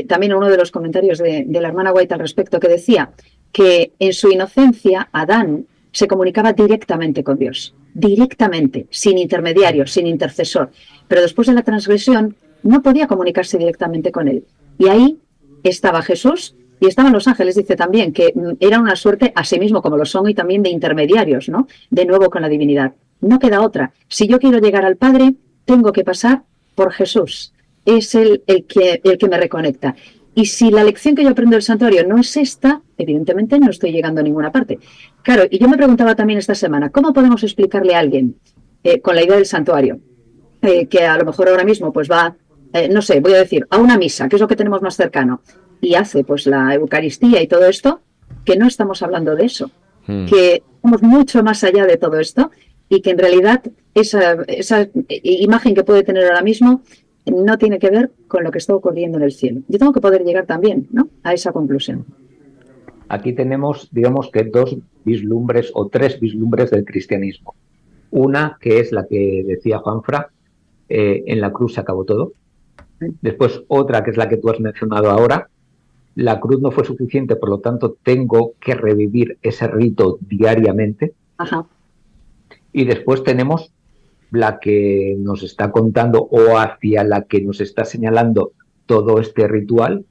también uno de los comentarios de la hermana White al respecto, que decía que en su inocencia Adán se comunicaba directamente con Dios, directamente, sin intermediario, sin intercesor, pero después de la transgresión no podía comunicarse directamente con él. Y ahí estaba Jesús y estaban los ángeles, dice también, que era una suerte a sí mismo, como lo son, y también de intermediarios, ¿no? De nuevo con la divinidad. No queda otra. Si yo quiero llegar al Padre, tengo que pasar por Jesús. Es el que me reconecta. Y si la lección que yo aprendo del santuario no es esta, evidentemente no estoy llegando a ninguna parte. Claro, y yo me preguntaba también esta semana, ¿cómo podemos explicarle a alguien con la idea del santuario, que a lo mejor ahora mismo pues va, no sé, voy a decir, a una misa, que es lo que tenemos más cercano, y hace pues la Eucaristía y todo esto, que no estamos hablando de eso, que estamos mucho más allá de todo esto y que en realidad esa imagen que puede tener ahora mismo no tiene que ver con lo que está ocurriendo en el cielo. Yo tengo que poder llegar también, ¿no?, a esa conclusión. Aquí tenemos, digamos que dos vislumbres o tres vislumbres del cristianismo. Una, que es la que decía Juanfra, en la cruz se acabó todo. Después otra, que es la que tú has mencionado ahora, la cruz no fue suficiente, por lo tanto tengo que revivir ese rito diariamente. Ajá. Y después tenemos la que nos está contando o hacia la que nos está señalando todo este ritual,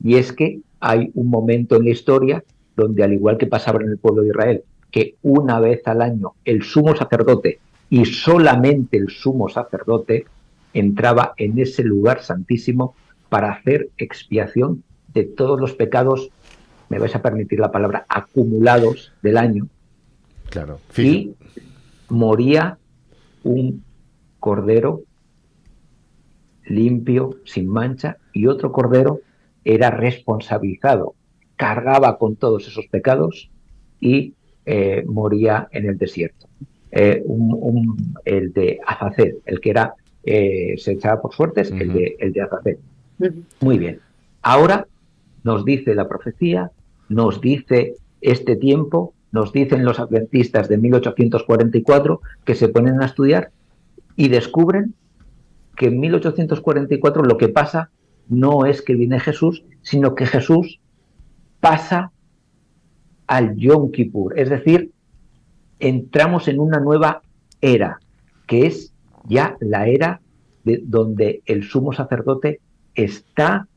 y es que hay un momento en la historia donde, al igual que pasaba en el pueblo de Israel, que una vez al año el sumo sacerdote, y solamente el sumo sacerdote, entraba en ese lugar santísimo para hacer expiación de todos los pecados, me vais a permitir la palabra, acumulados del año. Claro. Y moría un cordero limpio, sin mancha, y otro cordero era responsabilizado, cargaba con todos esos pecados y moría en el desierto. El de Azazel, el que era se echaba por suertes, el de Azazel. Muy bien. Ahora nos dice la profecía, nos dice este tiempo, nos dicen los adventistas de 1844 que se ponen a estudiar y descubren que en 1844 lo que pasa no es que viene Jesús, sino que Jesús pasa al Yom Kippur. Es decir, entramos en una nueva era, que es ya la era de donde el sumo sacerdote está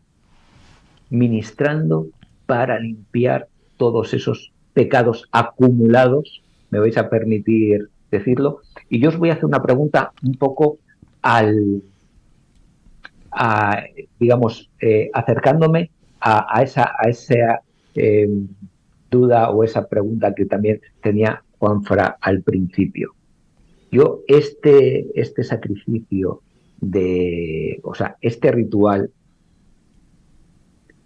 ministrando para limpiar todos esos pecados acumulados, me vais a permitir decirlo, y yo os voy a hacer una pregunta un poco digamos, acercándome a esa duda o esa pregunta que también tenía Juanfra al principio. Yo este sacrificio este ritual,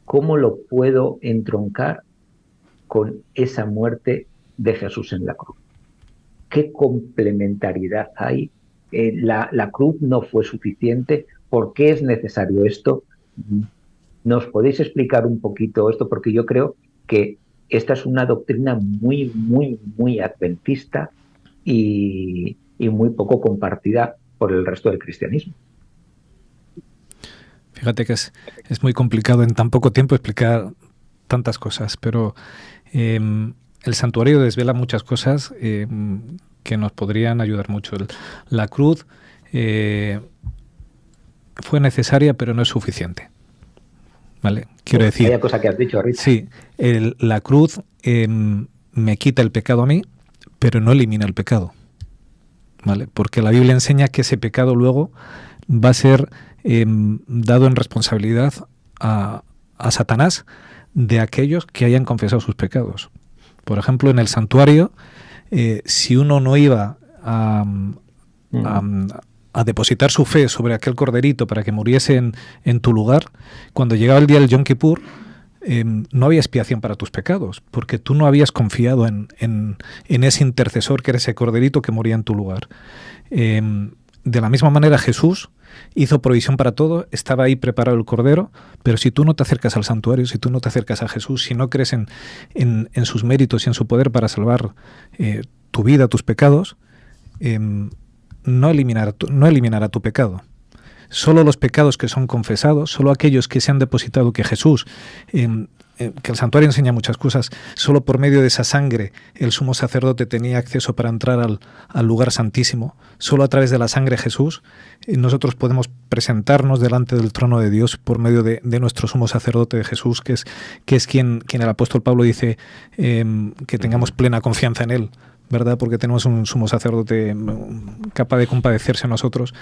¿cómo lo puedo entroncar con esa muerte de Jesús en la cruz? ¿Qué complementariedad hay? La cruz no fue suficiente. ¿Por qué es necesario esto? ¿Nos podéis explicar un poquito esto? Porque yo creo que esta es una doctrina muy, muy, muy adventista y muy poco compartida por el resto del cristianismo. Fíjate que es muy complicado en tan poco tiempo explicar tantas cosas, pero el santuario desvela muchas cosas que nos podrían ayudar mucho. La cruz fue necesaria, pero no es suficiente. ¿Vale? Quiero decir... Vaya cosa que has dicho, Richard. Sí, la cruz me quita el pecado a mí, pero no elimina el pecado. ¿Vale? Porque la Biblia enseña que ese pecado luego va a ser dado en responsabilidad a Satanás de aquellos que hayan confesado sus pecados. Por ejemplo, en el santuario, si uno no iba a depositar su fe sobre aquel corderito para que muriese en tu lugar, cuando llegaba el día del Yom Kippur, no había expiación para tus pecados, porque tú no habías confiado en ese intercesor que era ese corderito que moría en tu lugar. De la misma manera Jesús hizo provisión para todo, estaba ahí preparado el cordero, pero si tú no te acercas al santuario, si tú no te acercas a Jesús, si no crees en sus méritos y en su poder para salvar tu vida, tus pecados, no eliminará tu pecado. Solo los pecados que son confesados, solo aquellos que se han depositado, que Jesús, que el santuario enseña muchas cosas, solo por medio de esa sangre el sumo sacerdote tenía acceso para entrar al lugar santísimo, solo a través de la sangre de Jesús nosotros podemos presentarnos delante del trono de Dios por medio de nuestro sumo sacerdote de Jesús, que es quien el apóstol Pablo dice que tengamos plena confianza en él, ¿verdad? Porque tenemos un sumo sacerdote capaz de compadecerse a nosotros.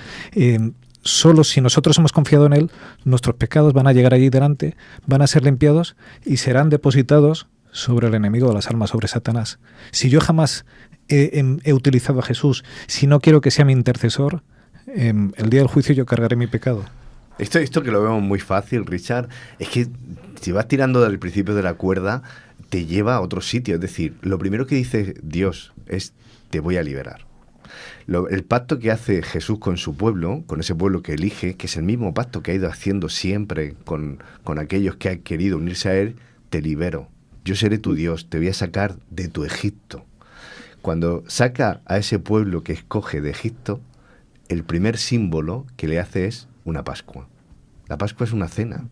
Solo si nosotros hemos confiado en él, nuestros pecados van a llegar allí delante, van a ser limpiados y serán depositados sobre el enemigo de las almas, sobre Satanás. Si yo jamás he utilizado a Jesús, si no quiero que sea mi intercesor, el día del juicio yo cargaré mi pecado. Esto que lo vemos muy fácil, Richard, es que si vas tirando del principio de la cuerda, te lleva a otro sitio. Es decir, lo primero que dice Dios es: te voy a liberar. El pacto que hace Jesús con su pueblo, con ese pueblo que elige, que es el mismo pacto que ha ido haciendo siempre con aquellos que han querido unirse a él: te libero, yo seré tu Dios, te voy a sacar de tu Egipto. Cuando saca a ese pueblo que escoge de Egipto, el primer símbolo que le hace es una Pascua. La Pascua es una cena,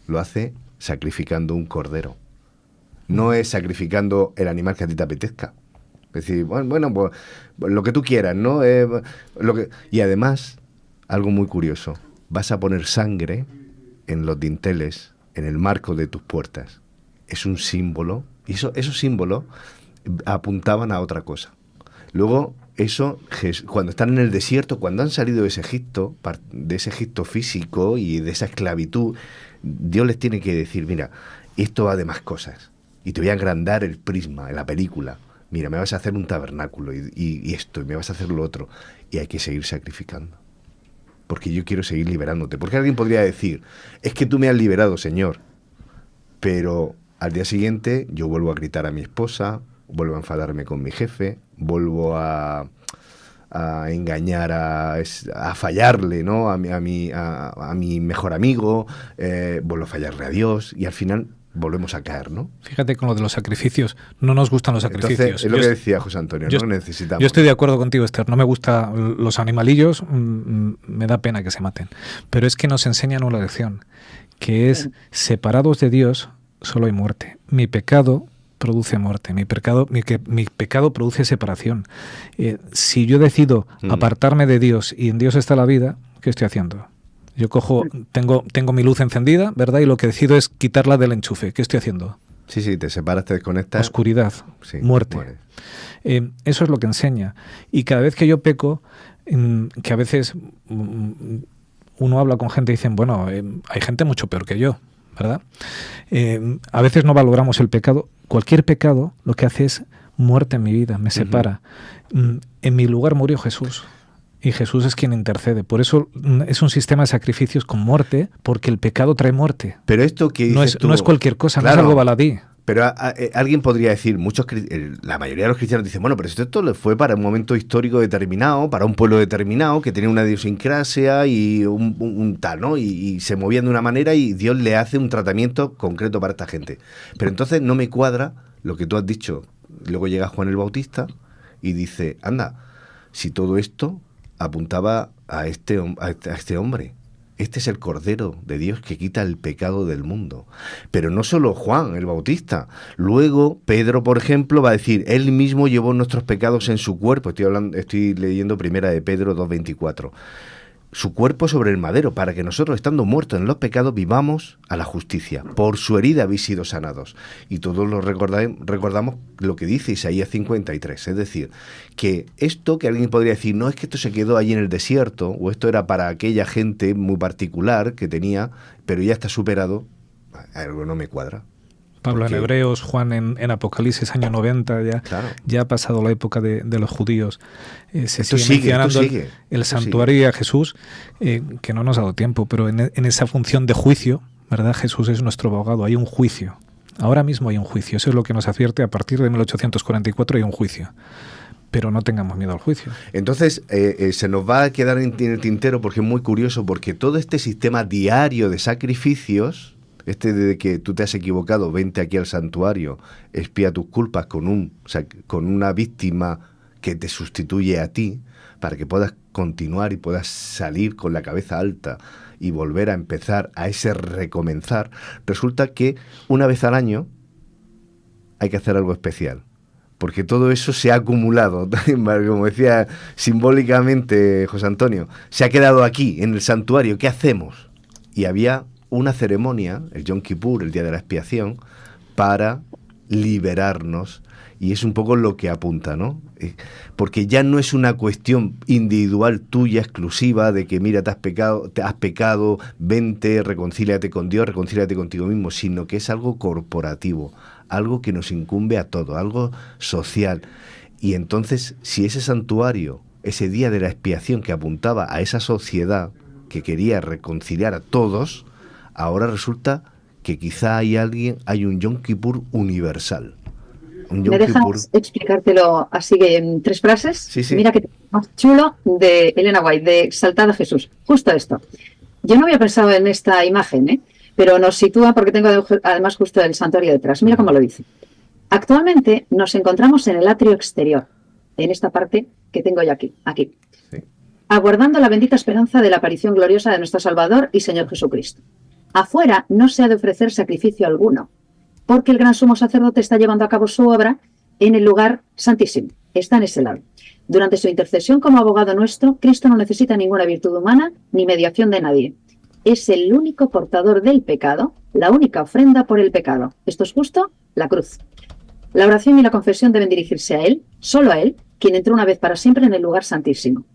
lo hace sacrificando un cordero. No es sacrificando el animal que a ti te apetezca. Es decir, bueno, pues lo que tú quieras, ¿no? Y además, algo muy curioso, vas a poner sangre en los dinteles, en el marco de tus puertas. Es un símbolo, y esos símbolos apuntaban a otra cosa. Luego, cuando están en el desierto, cuando han salido de ese Egipto físico y de esa esclavitud, Dios les tiene que decir: mira, esto va de más cosas, y te voy a agrandar el prisma, en la película. Mira, me vas a hacer un tabernáculo y esto, y me vas a hacer lo otro. Y hay que seguir sacrificando. Porque yo quiero seguir liberándote. Porque alguien podría decir: es que tú me has liberado, Señor. Pero al día siguiente yo vuelvo a gritar a mi esposa, vuelvo a enfadarme con mi jefe, vuelvo a engañar, a fallarle, ¿no? a mi mejor amigo, vuelvo a fallarle a Dios, y al final volvemos a caer, ¿no? Fíjate con lo de los sacrificios. No nos gustan los sacrificios. Entonces, es lo que decía José Antonio, no necesitamos. Yo estoy de acuerdo contigo, Esther. No me gustan los animalillos, me da pena que se maten. Pero es que nos enseñan una lección, que es: separados de Dios solo hay muerte. Mi pecado produce muerte. Mi pecado produce separación. Si yo decido apartarme de Dios y en Dios está la vida, ¿qué estoy haciendo? Yo tengo mi luz encendida, ¿verdad? Y lo que decido es quitarla del enchufe. ¿Qué estoy haciendo? Sí, te separas, te desconectas. Oscuridad, muerte. Eso es lo que enseña. Y cada vez que yo peco, que a veces uno habla con gente y dicen, bueno, hay gente mucho peor que yo, ¿verdad? A veces no valoramos el pecado. Cualquier pecado lo que hace es muerte en mi vida, me separa. En mi lugar murió Jesús. Y Jesús es quien intercede. Por eso es un sistema de sacrificios con muerte, porque el pecado trae muerte. Pero esto que no es cualquier cosa, claro, no es algo baladí. Pero alguien podría decir, la mayoría de los cristianos dicen, bueno, pero esto le fue para un momento histórico determinado, para un pueblo determinado, que tenía una idiosincrasia y un tal, ¿no? Y se movían de una manera y Dios le hace un tratamiento concreto para esta gente. Pero entonces no me cuadra lo que tú has dicho. Luego llega Juan el Bautista y dice, anda, si todo esto apuntaba a este hombre. Este es el Cordero de Dios que quita el pecado del mundo. Pero no solo Juan el Bautista. Luego Pedro, por ejemplo, va a decir, él mismo llevó nuestros pecados en su cuerpo. Estoy leyendo primera de Pedro 2:24. Su cuerpo sobre el madero, para que nosotros, estando muertos en los pecados, vivamos a la justicia. Por su herida habéis sido sanados. Y todos lo recordamos lo que dice Isaías 53. Es decir, que esto que alguien podría decir, no es que esto se quedó allí en el desierto, o esto era para aquella gente muy particular que tenía, pero ya está superado, algo no me cuadra. Pablo en Hebreos, Juan en Apocalipsis, año 90, ya ha pasado la época de los judíos. Se sigue mencionando el santuario y a Jesús, que no nos ha dado tiempo, pero en esa función de juicio, ¿verdad? Jesús es nuestro abogado, hay un juicio. Ahora mismo hay un juicio, eso es lo que nos advierte. A partir de 1844 hay un juicio. Pero no tengamos miedo al juicio. Entonces, se nos va a quedar en el tintero porque es muy curioso, porque todo este sistema diario de sacrificios, de que tú te has equivocado, vente aquí al santuario, expía tus culpas con una víctima que te sustituye a ti, para que puedas continuar y puedas salir con la cabeza alta y volver a empezar a ese recomenzar, resulta que una vez al año hay que hacer algo especial. Porque todo eso se ha acumulado, como decía simbólicamente José Antonio, se ha quedado aquí, en el santuario, ¿qué hacemos? Y había una ceremonia, el Yom Kippur, el Día de la Expiación, para liberarnos, y es un poco lo que apunta, ¿no? Porque ya no es una cuestión individual tuya, exclusiva, de que mira, te has pecado, vente, reconcíliate con Dios, reconcíliate contigo mismo, sino que es algo corporativo, algo que nos incumbe a todos, algo social. Y entonces, si ese santuario, ese día de la expiación que apuntaba a esa sociedad que quería reconciliar a todos, ahora resulta que quizá hay un Yom Kippur universal. ¿Me dejas explicártelo así en 3 frases? Sí. Mira que más chulo de Elena White, de Exaltada Jesús. Justo esto. Yo no había pensado en esta imagen, pero nos sitúa porque tengo además justo el santuario detrás. Mira cómo lo dice. Actualmente nos encontramos en el atrio exterior, en esta parte que tengo yo aquí, sí, aguardando la bendita esperanza de la aparición gloriosa de nuestro Salvador y Señor Jesucristo. Afuera no se ha de ofrecer sacrificio alguno, porque el gran sumo sacerdote está llevando a cabo su obra en el lugar santísimo, está en ese lado. Durante su intercesión como abogado nuestro, Cristo no necesita ninguna virtud humana ni mediación de nadie. Es el único portador del pecado, la única ofrenda por el pecado. Esto es justo, la cruz. La oración y la confesión deben dirigirse a Él, solo a Él, quien entró una vez para siempre en el lugar santísimo.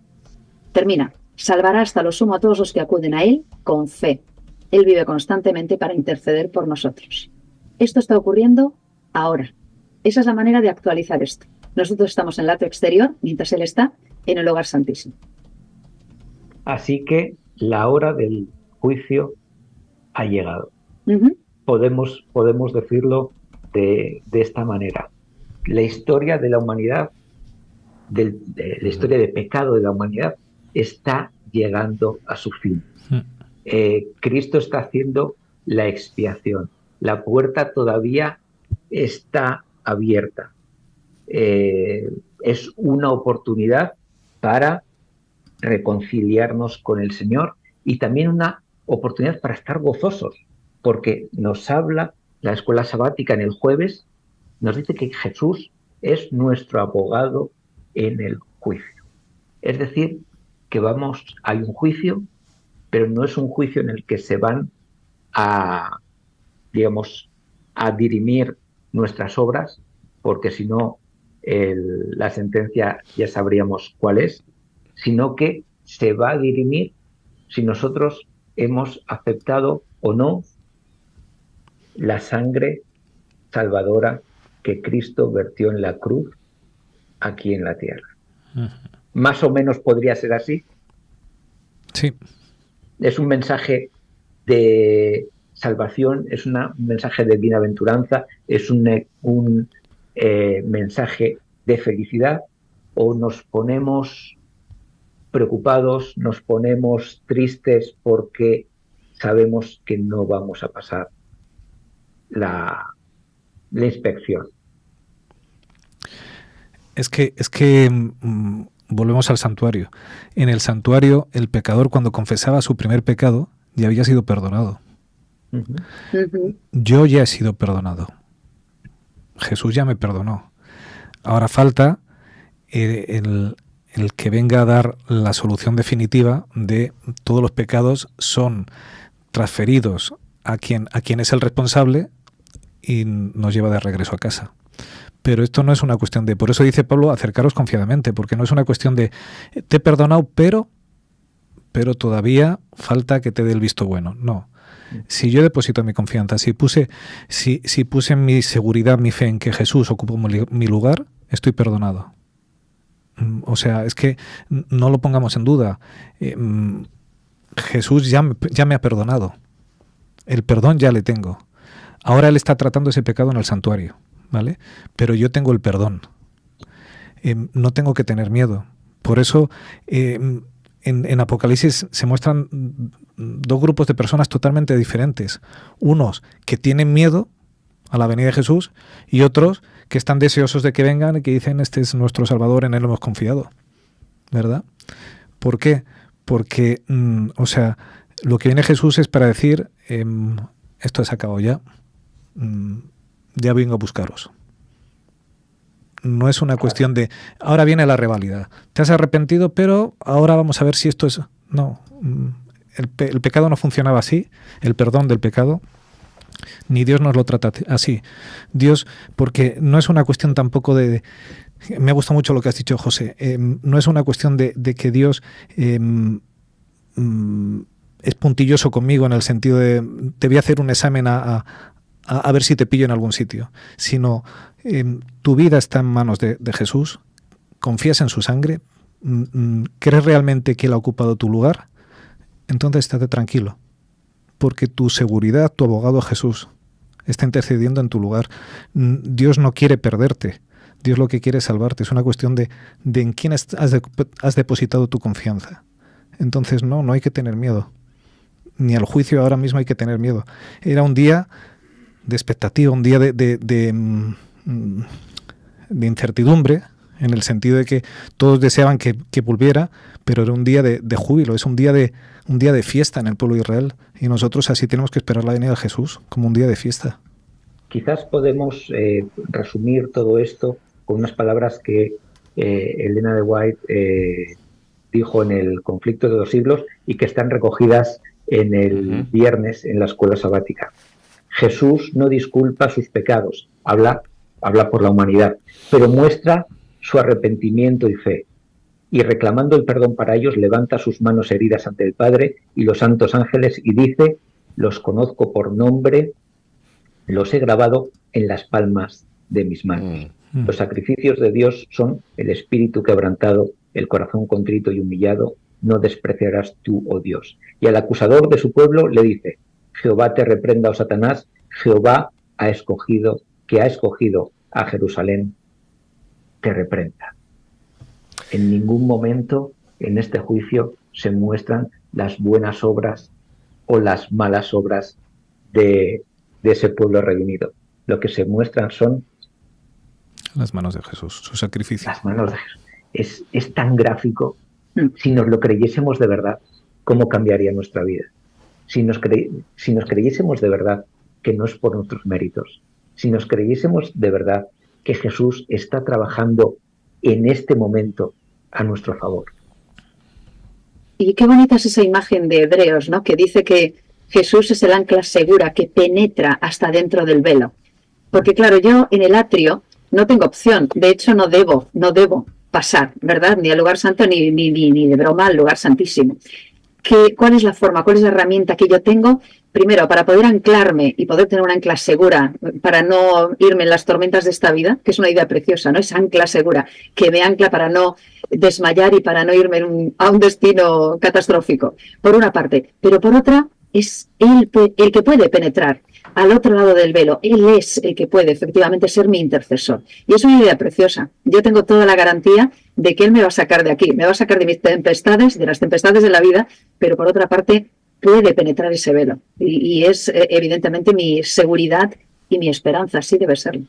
Termina. Salvará hasta lo sumo a todos los que acuden a Él con fe. Él vive constantemente para interceder por nosotros. Esto está ocurriendo ahora. Esa es la manera de actualizar esto. Nosotros estamos en el atrio exterior, mientras Él está en el lugar santísimo. Así que la hora del juicio ha llegado. Podemos decirlo de esta manera. La historia de la humanidad, la historia de pecado de la humanidad, está llegando a su fin. Cristo está haciendo la expiación. La puerta todavía está abierta. Es una oportunidad para reconciliarnos con el Señor y también una oportunidad para estar gozosos, porque nos habla la escuela sabática en el jueves, nos dice que Jesús es nuestro abogado en el juicio. Es decir, que hay un juicio, pero no es un juicio en el que se van a dirimir nuestras obras, porque si no, la sentencia ya sabríamos cuál es, sino que se va a dirimir si nosotros hemos aceptado o no la sangre salvadora que Cristo vertió en la cruz aquí en la tierra. Más o menos podría ser así. Sí. Es un mensaje de salvación, es un mensaje de bienaventuranza, es un mensaje de felicidad, o nos ponemos preocupados, nos ponemos tristes porque sabemos que no vamos a pasar la inspección. Es que volvemos al santuario. En el santuario, el pecador, cuando confesaba su primer pecado, ya había sido perdonado. Yo ya he sido perdonado. Jesús ya me perdonó. Ahora falta el que venga a dar la solución definitiva de todos los pecados son transferidos a quien es el responsable y nos lleva de regreso a casa. Pero esto no es una cuestión de... Por eso dice Pablo, acercaros confiadamente, porque no es una cuestión de te he perdonado, pero todavía falta que te dé el visto bueno. No. Si yo deposito mi confianza, si puse mi seguridad, mi fe en que Jesús ocupó mi lugar, estoy perdonado. O sea, es que no lo pongamos en duda. Jesús ya me ha perdonado. El perdón ya le tengo. Ahora él está tratando ese pecado en el santuario, ¿vale? Pero yo tengo el perdón. No tengo que tener miedo. Por eso en Apocalipsis se muestran dos grupos de personas totalmente diferentes. Unos que tienen miedo a la venida de Jesús y otros que están deseosos de que vengan y que dicen, este es nuestro Salvador, en él hemos confiado. ¿Verdad? ¿Por qué? Porque, lo que viene Jesús es para decir, esto se acabado ya, ya vengo a buscaros. No es una cuestión de, ahora viene la reválida, te has arrepentido, pero ahora vamos a ver si esto es... No, el pecado no funcionaba así, el perdón del pecado, ni Dios nos lo trata así. Dios, porque no es una cuestión tampoco de... Me gusta mucho lo que has dicho, José. No es una cuestión de que Dios es puntilloso conmigo en el sentido de te voy a hacer un examen a ver si te pillo en algún sitio, sino tu vida está en manos de Jesús, confías en su sangre, crees realmente que Él ha ocupado tu lugar, entonces estate tranquilo, porque tu seguridad, tu abogado Jesús, está intercediendo en tu lugar. Dios no quiere perderte. Dios lo que quiere es salvarte. Es una cuestión de en quién has depositado tu confianza. Entonces no hay que tener miedo. Ni al juicio ahora mismo hay que tener miedo. Era un día de expectativa, un día de incertidumbre, en el sentido de que todos deseaban que volviera, pero era un día de júbilo, es un día de fiesta en el pueblo de Israel. Y nosotros así tenemos que esperar la venida de Jesús, como un día de fiesta. Quizás podemos resumir todo esto con unas palabras que Elena de White dijo en el Conflicto de los Siglos y que están recogidas en el viernes en la escuela sabática. Jesús no disculpa sus pecados, habla por la humanidad, pero muestra su arrepentimiento y fe. Y reclamando el perdón para ellos, levanta sus manos heridas ante el Padre y los santos ángeles y dice, los conozco por nombre, los he grabado en las palmas de mis manos. Los sacrificios de Dios son el espíritu quebrantado, el corazón contrito y humillado, no despreciarás tú, oh Dios. Y al acusador de su pueblo le dice, Jehová te reprenda, oh Satanás, Jehová ha escogido a Jerusalén, te reprenda. En ningún momento en este juicio se muestran las buenas obras o las malas obras de ese pueblo redimido. Lo que se muestran son las manos de Jesús, su sacrificio. Las manos de Jesús. Es tan gráfico. Si nos lo creyésemos de verdad, ¿cómo cambiaría nuestra vida? Si nos creyésemos de verdad que no es por nuestros méritos, si nos creyésemos de verdad que Jesús está trabajando en este momento a nuestro favor. Y qué bonita es esa imagen de Hebreos, ¿no? Que dice que Jesús es el ancla segura que penetra hasta dentro del velo. Porque claro, yo en el atrio no tengo opción, de hecho no debo pasar, ¿verdad? Ni al lugar santo ni de broma al lugar santísimo. ¿Cuál es la forma, cuál es la herramienta que yo tengo? Primero, para poder anclarme y poder tener una ancla segura, para no irme en las tormentas de esta vida, que es una idea preciosa, ¿no? Esa ancla segura, que me ancla para no desmayar y para no irme a un destino catastrófico, por una parte. Pero por otra, es el que puede penetrar al otro lado del velo. Él es el que puede efectivamente ser mi intercesor. Y es una idea preciosa. Yo tengo toda la garantía de que Él me va a sacar de aquí, me va a sacar de mis tempestades, de las tempestades de la vida, pero por otra parte puede penetrar ese velo. Y es evidentemente mi seguridad y mi esperanza, así debe ser.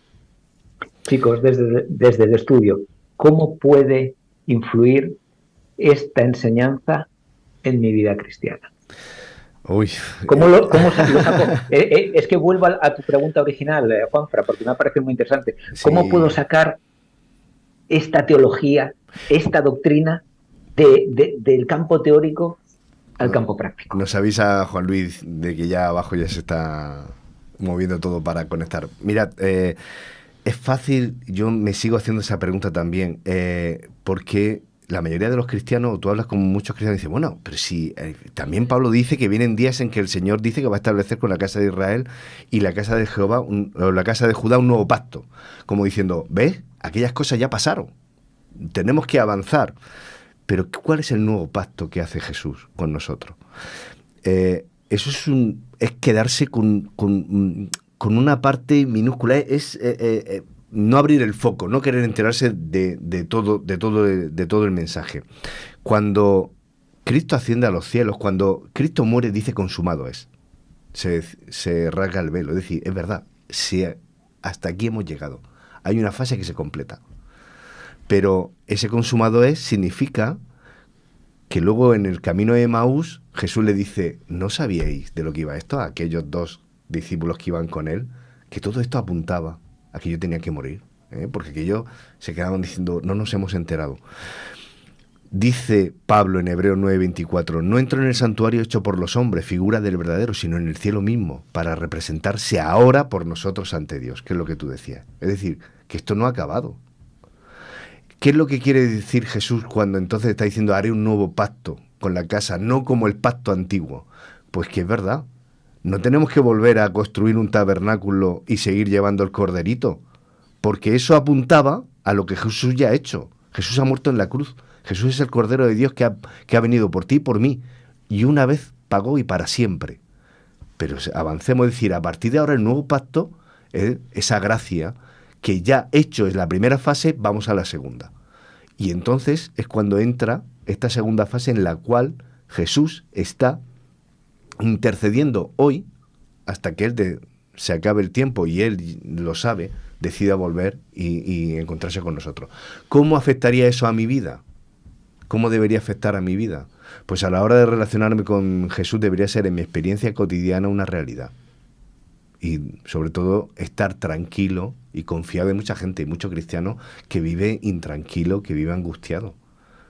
Chicos, desde el estudio, ¿cómo puede influir esta enseñanza en mi vida cristiana? Uy. ¿Cómo lo saco? Es que vuelvo a tu pregunta original, Juanfra, porque me ha parecido muy interesante. ¿Cómo puedo sacar esta teología, esta doctrina del campo teórico al campo práctico? Nos avisa Juan Luis de que ya abajo ya se está moviendo todo para conectar. Mirad, es fácil, yo me sigo haciendo esa pregunta también, porque la mayoría de los cristianos, tú hablas con muchos cristianos y dices, bueno, pero si también Pablo dice que vienen días en que el Señor dice que va a establecer con la casa de Israel y la casa de Jehová, o la casa de Judá, un nuevo pacto. Como diciendo, ¿ves? Aquellas cosas ya pasaron. Tenemos que avanzar. Pero ¿cuál es el nuevo pacto que hace Jesús con nosotros? eso es quedarse con una parte minúscula, es no abrir el foco, no querer enterarse de todo el mensaje. Cuando Cristo asciende a los cielos, cuando Cristo muere, dice consumado es. Se rasga el velo, es decir, es verdad, hasta aquí hemos llegado. Hay una fase que se completa. Pero ese consumado es significa que luego en el camino de Emaús Jesús le dice, ¿no sabíais de lo que iba esto? A aquellos 2 discípulos que iban con él, que todo esto apuntaba a que yo tenía que morir, porque aquellos se quedaban diciendo, no nos hemos enterado. Dice Pablo en Hebreos 9:24, no entro en el santuario hecho por los hombres, figura del verdadero, sino en el cielo mismo, para representarse ahora por nosotros ante Dios, que es lo que tú decías. Es decir, que esto no ha acabado. ¿Qué es lo que quiere decir Jesús cuando entonces está diciendo haré un nuevo pacto con la casa, no como el pacto antiguo? Pues que es verdad. No tenemos que volver a construir un tabernáculo y seguir llevando el corderito, porque eso apuntaba a lo que Jesús ya ha hecho. Jesús ha muerto en la cruz. Jesús es el Cordero de Dios que ha venido por ti y por mí, y una vez pagó y para siempre. Pero avancemos, es decir, a partir de ahora el nuevo pacto, esa gracia que ya hecho es la primera fase, vamos a la segunda. Y entonces es cuando entra esta segunda fase en la cual Jesús está intercediendo hoy hasta que Él se acabe el tiempo, y Él lo sabe, decida volver y encontrarse con nosotros. ¿Cómo afectaría eso a mi vida? ¿Cómo debería afectar a mi vida? Pues a la hora de relacionarme con Jesús debería ser en mi experiencia cotidiana una realidad. Y sobre todo estar tranquilo y confiado. Hay mucha gente, mucho cristiano que vive intranquilo, que vive angustiado.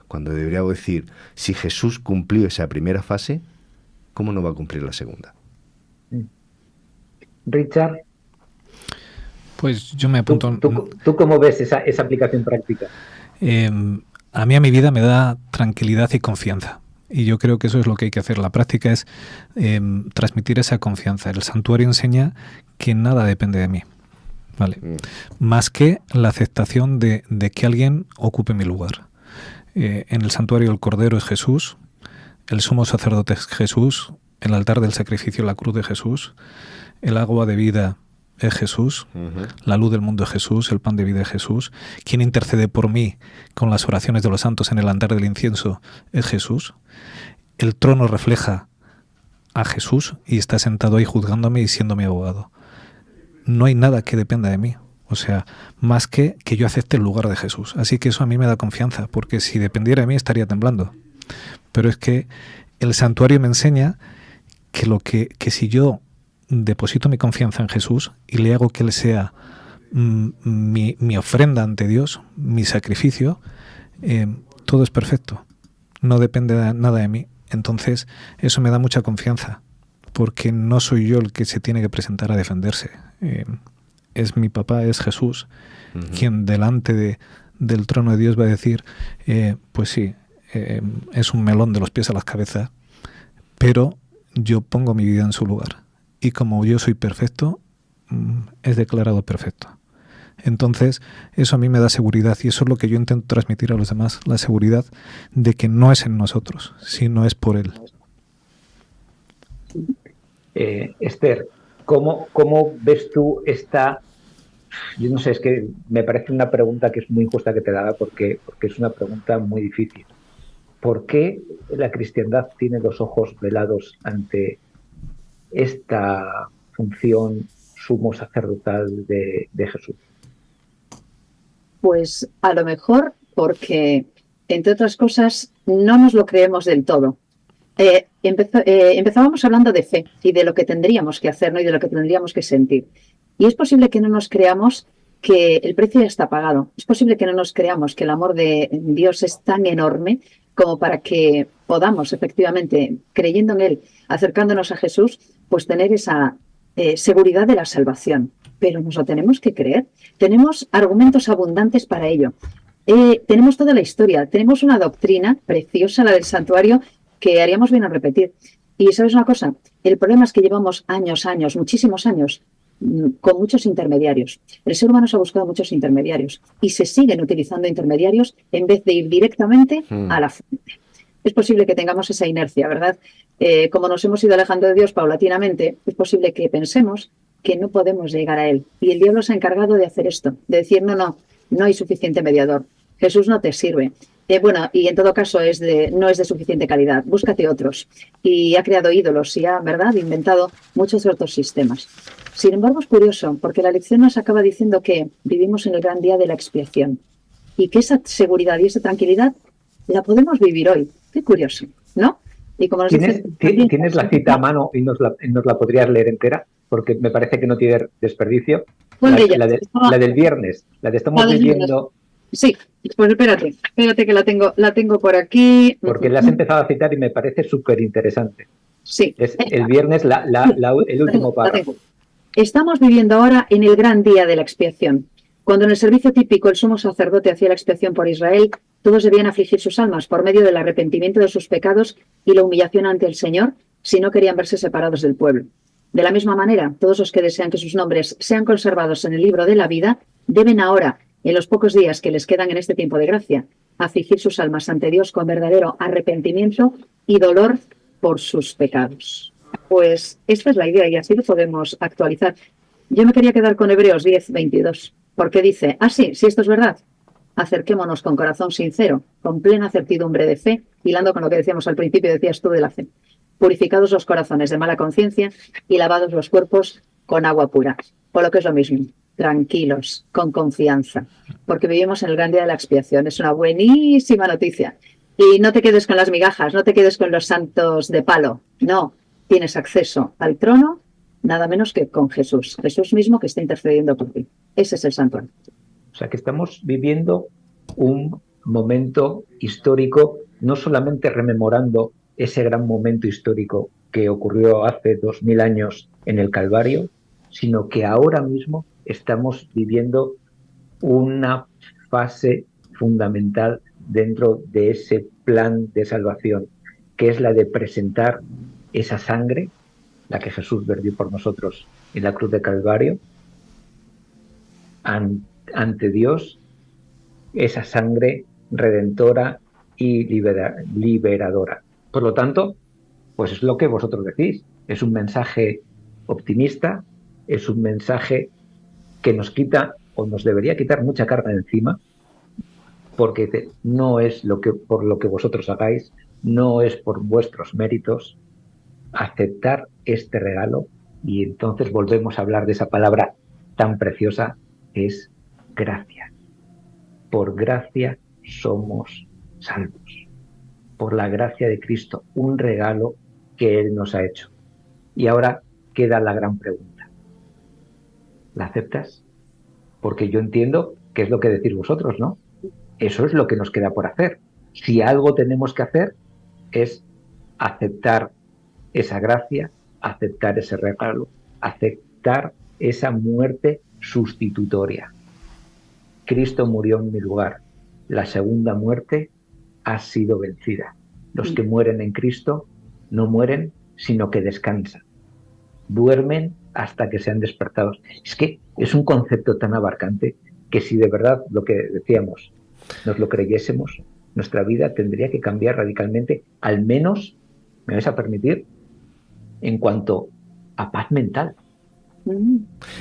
Cuando deberíamos decir, si Jesús cumplió esa primera fase, ¿cómo no va a cumplir la segunda? Richard. Pues yo me apunto... ¿Tú cómo ves esa aplicación práctica? A mí a mi vida me da tranquilidad y confianza. Y yo creo que eso es lo que hay que hacer. La práctica es transmitir esa confianza. El santuario enseña que nada depende de mí, ¿vale? Más que la aceptación de que alguien ocupe mi lugar. En el santuario el Cordero es Jesús, el sumo sacerdote es Jesús, el altar del sacrificio, la cruz de Jesús, el agua de vida es Jesús, la luz del mundo es Jesús, el pan de vida es Jesús, quien intercede por mí con las oraciones de los santos en el altar del incienso es Jesús, el trono refleja a Jesús y está sentado ahí juzgándome y siendo mi abogado. No hay nada que dependa de mí, o sea, más que yo acepte el lugar de Jesús. Así que eso a mí me da confianza, porque si dependiera de mí estaría temblando. Pero es que el santuario me enseña que si yo deposito mi confianza en Jesús y le hago que Él sea mi ofrenda ante Dios, mi sacrificio, todo es perfecto. No depende nada de mí. Entonces, eso me da mucha confianza, porque no soy yo el que se tiene que presentar a defenderse. Es mi papá, es Jesús, quien delante del trono de Dios va a decir, pues sí, es un melón de los pies a las cabezas, pero yo pongo mi vida en su lugar. Y como yo soy perfecto, es declarado perfecto. Entonces, eso a mí me da seguridad, y eso es lo que yo intento transmitir a los demás, la seguridad de que no es en nosotros, sino es por Él. Esther, ¿cómo ves tú esta? Yo no sé, es que me parece una pregunta que es muy injusta que te la haga, porque es una pregunta muy difícil. ¿Por qué la cristiandad tiene los ojos velados ante esta función sumo sacerdotal de Jesús? Pues a lo mejor porque, entre otras cosas, no nos lo creemos del todo. Empezábamos hablando de fe y de lo que tendríamos que hacer, ¿no? Y de lo que tendríamos que sentir. Y es posible que no nos creamos que el precio ya está pagado. Es posible que no nos creamos que el amor de Dios es tan enorme como para que podamos, efectivamente, creyendo en Él, acercándonos a Jesús, pues tener esa seguridad de la salvación. Pero nos lo tenemos que creer. Tenemos argumentos abundantes para ello. Tenemos toda la historia. Tenemos una doctrina preciosa, la del santuario, que haríamos bien a repetir. Y ¿sabes una cosa? El problema es que llevamos años, muchísimos años, con muchos intermediarios. El ser humano se ha buscado muchos intermediarios y se siguen utilizando intermediarios en vez de ir directamente a la fuente. es posible que tengamos esa inercia, ¿verdad? Como nos hemos ido alejando de Dios paulatinamente, es posible que pensemos que no podemos llegar a Él. Y el diablo se ha encargado de hacer esto, de decir, no hay suficiente mediador. Jesús no te sirve. Bueno, y en todo caso no es de suficiente calidad. Búscate otros. Y ha creado ídolos y ha, ¿verdad?, inventado muchos otros sistemas. Sin embargo, es curioso, porque la lección nos acaba diciendo que vivimos en el gran día de la expiación y que esa seguridad y esa tranquilidad la podemos vivir hoy. Qué curioso, ¿no? Y como nos ¿Tienes la cita a mano y nos la podrías leer entera? Porque me parece que no tiene desperdicio. La del viernes, la de estamos viviendo... Sí, pues espérate que la tengo por aquí. Porque la has empezado a citar y me parece súper interesante. Sí. Es el viernes el último párrafo. Estamos viviendo ahora en el gran día de la expiación. Cuando en el servicio típico el sumo sacerdote hacía la expiación por Israel, todos debían afligir sus almas por medio del arrepentimiento de sus pecados y la humillación ante el Señor si no querían verse separados del pueblo. De la misma manera, todos los que desean que sus nombres sean conservados en el libro de la vida deben ahora, en los pocos días que les quedan en este tiempo de gracia, afligir sus almas ante Dios con verdadero arrepentimiento y dolor por sus pecados. Pues esta es la idea y así lo podemos actualizar. Yo me quería quedar con Hebreos 10:22, porque dice, sí, esto es verdad, acerquémonos con corazón sincero, con plena certidumbre de fe, hilando con lo que decíamos al principio, decías tú de la fe, purificados los corazones de mala conciencia y lavados los cuerpos con agua pura, o lo que es lo mismo, tranquilos, con confianza, porque vivimos en el gran día de la expiación. Es una buenísima noticia. Y no te quedes con las migajas, no te quedes con los santos de palo, no, tienes acceso al trono nada menos que con Jesús mismo que está intercediendo por ti. Ese es el santuario. O sea que estamos viviendo un momento histórico, no solamente rememorando ese gran momento histórico que ocurrió hace 2000 años en el Calvario, sino que ahora mismo estamos viviendo una fase fundamental dentro de ese plan de salvación, que es la de presentar esa sangre, la que Jesús vertió por nosotros en la cruz de Calvario, ante Dios, esa sangre redentora y liberadora. Por lo tanto, pues es lo que vosotros decís, es un mensaje optimista, es un mensaje que nos quita o nos debería quitar mucha carga de encima, porque no es por lo que vosotros hagáis, no es por vuestros méritos. Aceptar este regalo, y entonces volvemos a hablar de esa palabra tan preciosa, es gracia. Por gracia somos salvos. Por la gracia de Cristo, un regalo que Él nos ha hecho. Y ahora queda la gran pregunta. ¿La aceptas? Porque yo entiendo que es lo que decís vosotros, ¿no? Eso es lo que nos queda por hacer. Si algo tenemos que hacer es aceptar esa gracia, aceptar ese regalo, aceptar esa muerte sustitutoria. Cristo murió en mi lugar. La segunda muerte ha sido vencida. Los que mueren en Cristo no mueren, sino que descansan. Duermen hasta que sean despertados. Es que es un concepto tan abarcante que si de verdad, lo que decíamos, nos lo creyésemos, nuestra vida tendría que cambiar radicalmente, al menos, me vais a permitir, en cuanto a paz mental.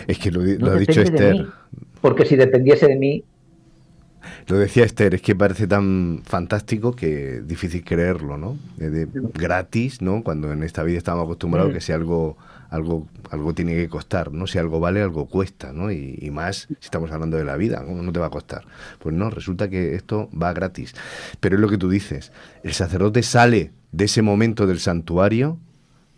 Es que lo ha dicho Esther. Porque si dependiese de mí... Lo decía Esther, es que parece tan fantástico que es difícil creerlo, ¿no? Gratis, ¿no? Cuando en esta vida estamos acostumbrados que si algo tiene que costar, ¿no? Si algo vale, algo cuesta, ¿no? Y más si estamos hablando de la vida, ¿cómo no te va a costar? Pues no, resulta que esto va gratis. Pero es lo que tú dices, el sacerdote sale de ese momento del santuario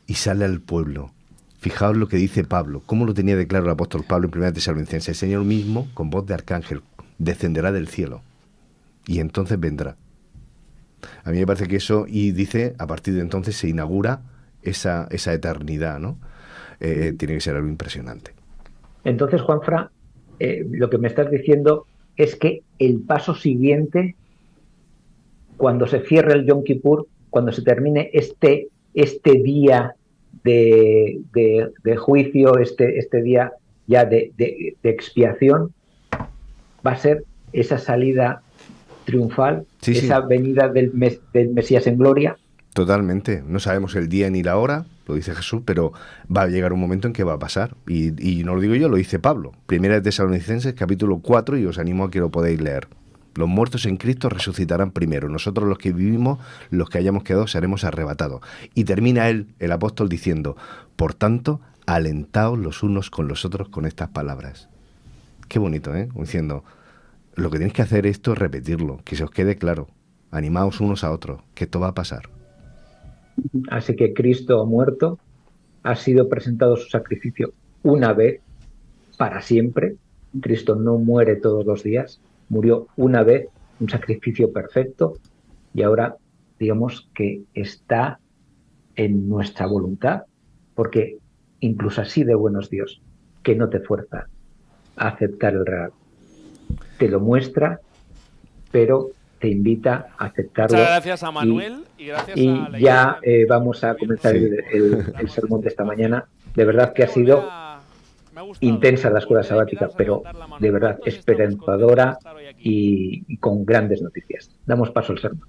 y sale al pueblo. Fijaos lo que dice Pablo, cómo lo tenía de claro el apóstol Pablo en 1 Tesalonicenses. El Señor mismo, con voz de arcángel, descenderá del cielo y entonces vendrá. A mí me parece que eso, y dice, a partir de entonces se inaugura esa eternidad, ¿no? Tiene que ser algo impresionante. Entonces, Juanfra, lo que me estás diciendo es que el paso siguiente, cuando se cierre el Yom Kippur, cuando se termine este día de juicio, este día ya de expiación, va a ser esa salida triunfal, Sí, sí. esa venida del Mesías en gloria. Totalmente. No sabemos el día ni la hora, lo dice Jesús, pero va a llegar un momento en que va a pasar. Y no lo digo yo, lo dice Pablo. Primera de Tesalonicenses, capítulo 4, y os animo a que lo podáis leer. Los muertos en Cristo resucitarán primero. Nosotros los que vivimos, los que hayamos quedado, seremos arrebatados. Y termina él, el apóstol, diciendo, por tanto, alentaos los unos con los otros con estas palabras. Qué bonito, ¿eh? Diciendo, lo que tenéis que hacer esto es repetirlo, que se os quede claro. Animaos unos a otros, que esto va a pasar. Así que Cristo ha muerto, ha sido presentado su sacrificio una vez, para siempre. Cristo no muere todos los días, murió una vez, un sacrificio perfecto, y ahora digamos que está en nuestra voluntad, porque incluso así de bueno es Dios, que no te fuerza a aceptar el regalo. Te lo muestra, pero te invita a aceptarlo. Muchas gracias a Manuel y gracias a la ya vamos a comenzar el sermón de esta mañana. De verdad que ha sido intensa la escuela sabática, pero de verdad esperanzadora y con grandes noticias. Damos paso al sermón.